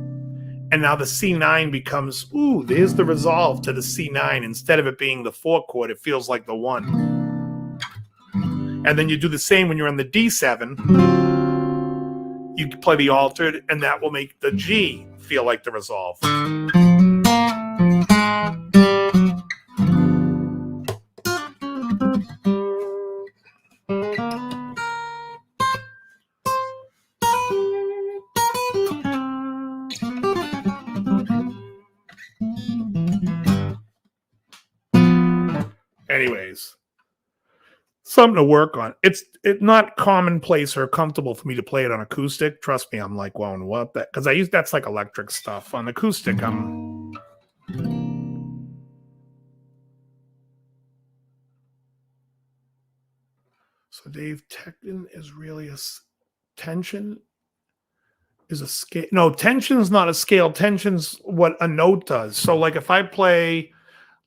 And now the C9 becomes, ooh, there's the resolve to the C9. Instead of it being the 4 chord, it feels like the 1. And then you do the same when you're on the D7. You can play the altered, and that will make the G feel like the resolve. Anyways, something to work on. It's not commonplace or comfortable for me to play it on acoustic. Trust me, I'm like, well, what that? Because that's like electric stuff. On acoustic, So Dave, Technin is really a tension is a scale. No, tension's not a scale. Tension's what a note does. So like if I play,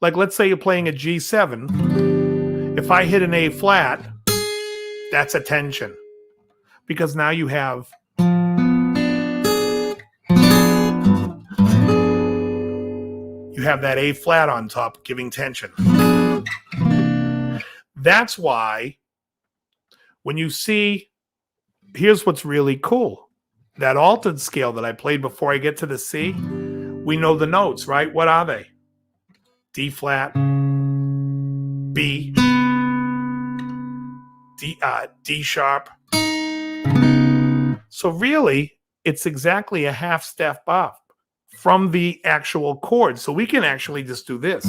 like let's say you're playing a G7, if I hit an A flat, that's a tension. Because now you have that A flat on top giving tension. That's why when you see, here's what's really cool. That altered scale that I played before I get to the C, we know the notes, right? What are they? D flat, B, D sharp. So really, it's exactly a half step up from the actual chord. So we can actually just do this.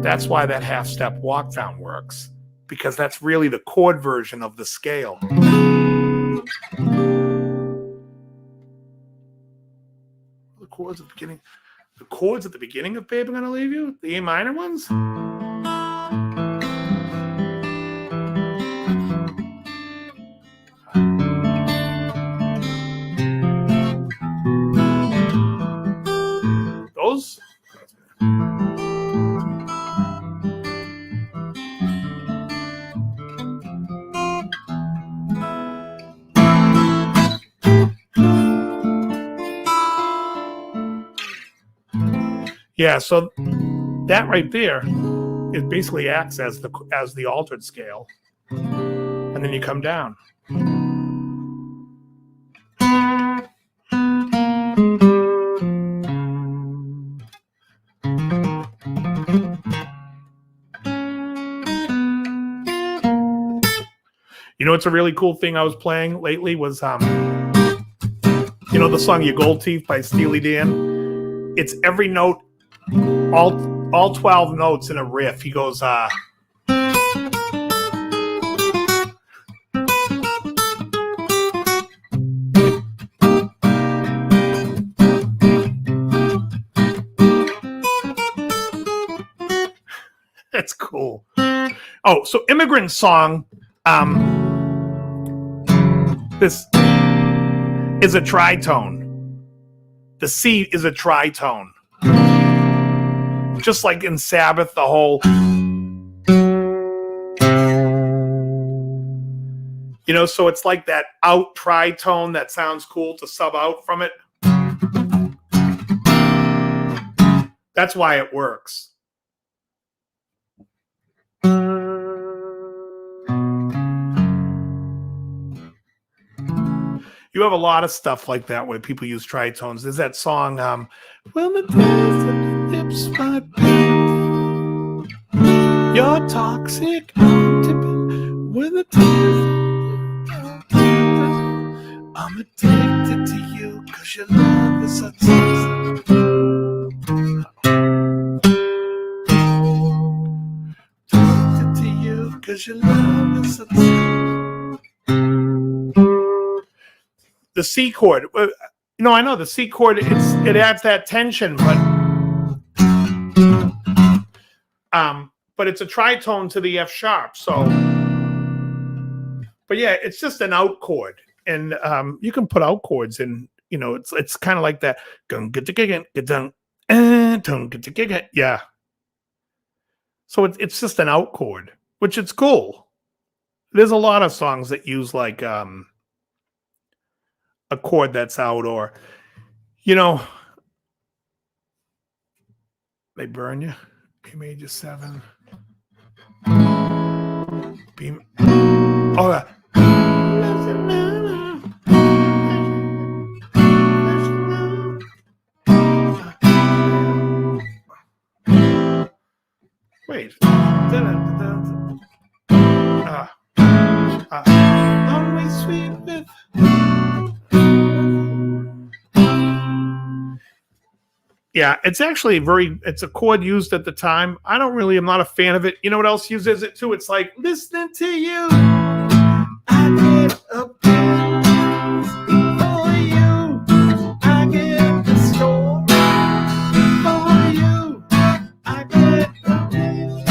That's why that half step walk down works, because that's really the chord version of the scale. The chords at the beginning. The chords at the beginning of Babe, I'm Gonna Leave You? The A minor ones? Those? Yeah, so that right there, it basically acts as the altered scale, and then you come down. know, it's a really cool thing I was playing lately was, you know, the song "Your Gold Teeth" by Steely Dan. It's every note, all 12 notes in a riff. He goes, That's cool. Oh, so Immigrant Song. This is a tritone. The C is a tritone. Just like in Sabbath, the whole, you know, so it's like that out tritone that sounds cool to sub out from it. That's why it works. You have a lot of stuff like that where people use tritones. There's that song, "When the lips my pain, you're toxic, I'm tipping. When the I'm addicted to you, 'cause your love is so toxic. Addicted to you, 'cause your love is so toxic." The C chord, you know, I know the C chord, it adds that tension, but it's a tritone to the F sharp. So, but yeah, it's just an out chord, and you can put out chords in. You know, it's kind of like that. Yeah. So it's just an out chord, which it's cool. There's a lot of songs that use like a chord that's out, or, you know, they burn you. A major 7. B. Oh, wait. Always sweet with. Yeah, it's actually it's a chord used at the time. I'm not a fan of it. You know what else uses it too? It's like, listening to you, I get a piece for you, I get the story for you, I get a piece,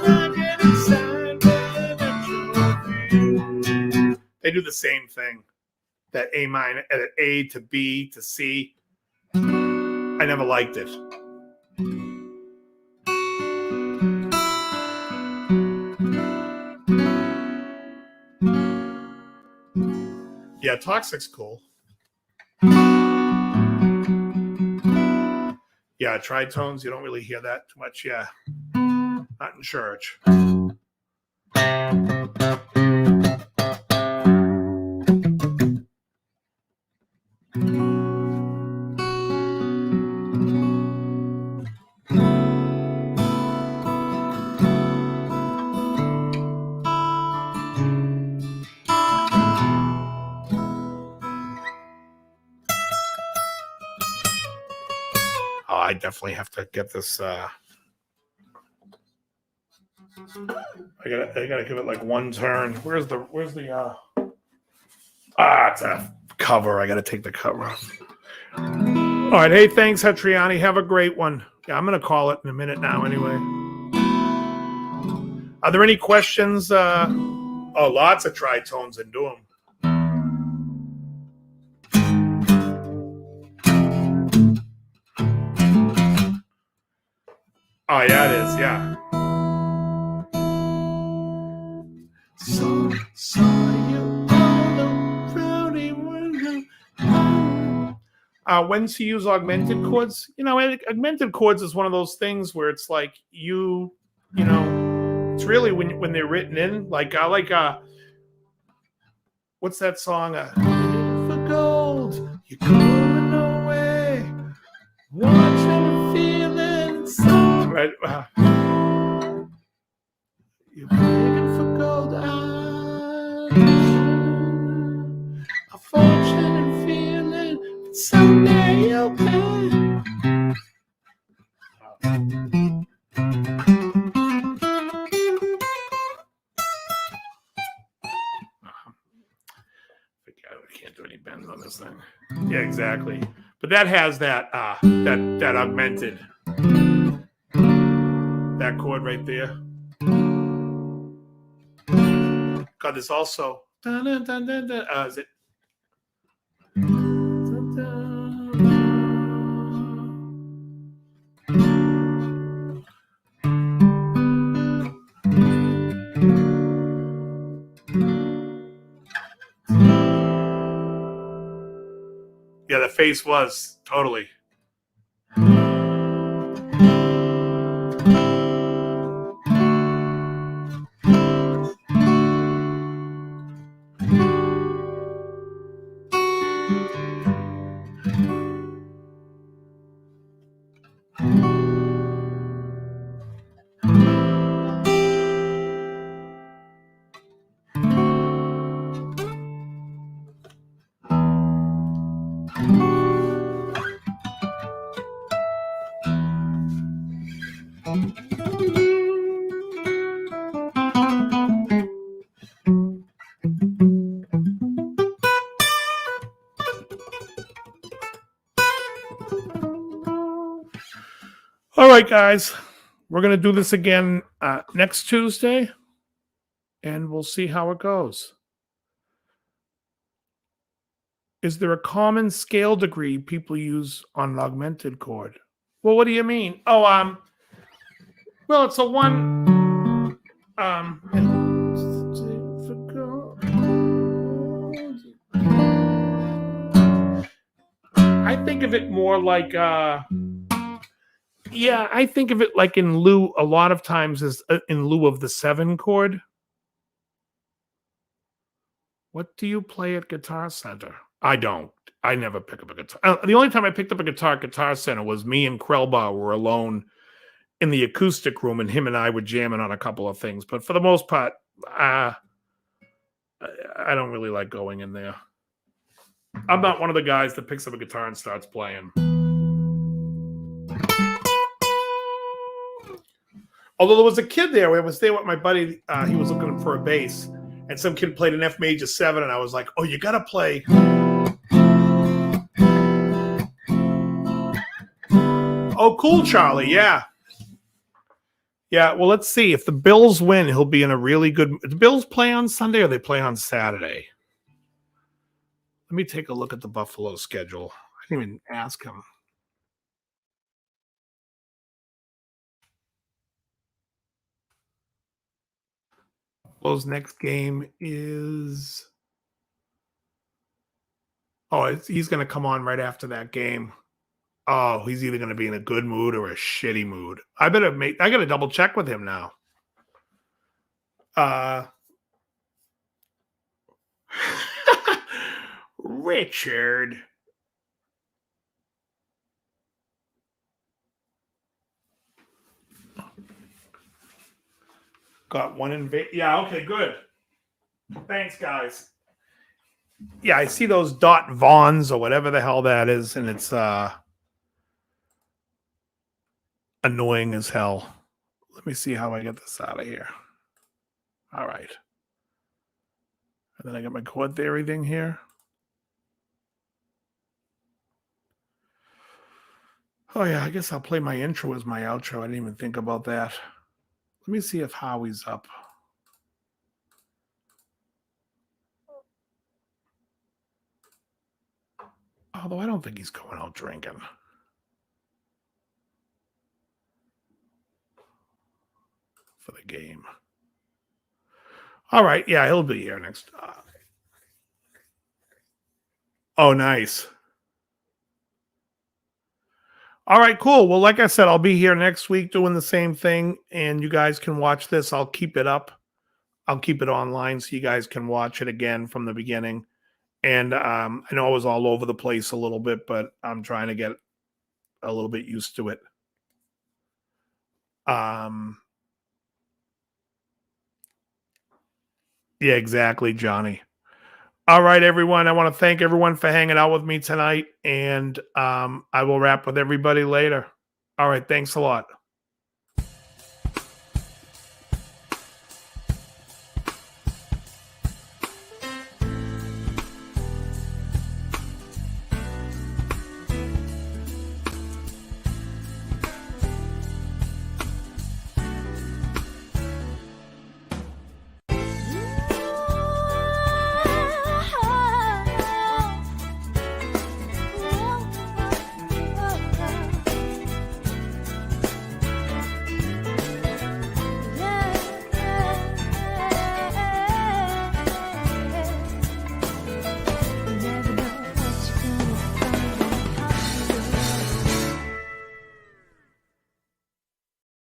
I get excited at your. They do the same thing. That A minor, at A to B to C. I never liked it. Yeah, Toxic's cool. Yeah, tritones, you don't really hear that too much. Yeah, not in church. I definitely have to get this. I gotta give it like one turn. Where's the? It's a cover. I gotta take the cover off. All right. Hey, thanks, Hetriani. Have a great one. Yeah, I'm gonna call it in a minute now. Anyway, are there any questions? Lots of tritones and do them. Oh, yeah, it is. Yeah. So you when to use augmented chords? You know, augmented chords is one of those things where it's like you know, it's really when they're written in. Like I like what's that song? For gold, you're going away, watching, feeling something. Right? You're begging for gold. exactly. But that has that that augmented, that chord right there. God, there's also is it? Yeah, the face was totally. All right, guys, we're going to do this again next Tuesday, and we'll see how it goes. Is there a common scale degree people use on an augmented chord? Well, what do you mean? Oh, well, it's a one. I think of it more like yeah, I think of it like in lieu, a lot of times is in lieu of the 7 chord. What do you play at Guitar Center? I don't. I never pick up a guitar. The only time I picked up a guitar at Guitar Center was me and Krellbauer were alone in the acoustic room, and him and I were jamming on a couple of things. But for the most part, I don't really like going in there. I'm not one of the guys that picks up a guitar and starts playing. Although there was a kid there, I was there with my buddy. He was looking for a bass, and some kid played an F major 7, and I was like, "Oh, you gotta play." Oh, cool, Charlie. Yeah, yeah. Well, let's see. If the Bills win, he'll be in a really good. The Bills play on Sunday, or they play on Saturday. Let me take a look at the Buffalo schedule. I didn't even ask him. Buffalo's next game is. Oh, he's going to come on right after that game. Oh, he's either going to be in a good mood or a shitty mood. I got to double check with him now. Richard. Got one in. Yeah, okay, good. Thanks, guys. Yeah, I see those dot Vaughns or whatever the hell that is, and it's annoying as hell. Let me see how I get this out of here. All right. And then I got my chord theory thing here. Oh, yeah, I guess I'll play my intro as my outro. I didn't even think about that. Let me see if Howie's up. Although I don't think he's going out drinking. For the game. All right. Yeah, he'll be here next. Oh, nice. All right, cool. Well, like I said, I'll be here next week doing the same thing, and you guys can watch this. I'll keep it up. I'll keep it online so you guys can watch it again from the beginning. And I know I was all over the place a little bit, but I'm trying to get a little bit used to it. Yeah, exactly, Johnny. All right, everyone. I want to thank everyone for hanging out with me tonight, and I will wrap with everybody later. All right, thanks a lot.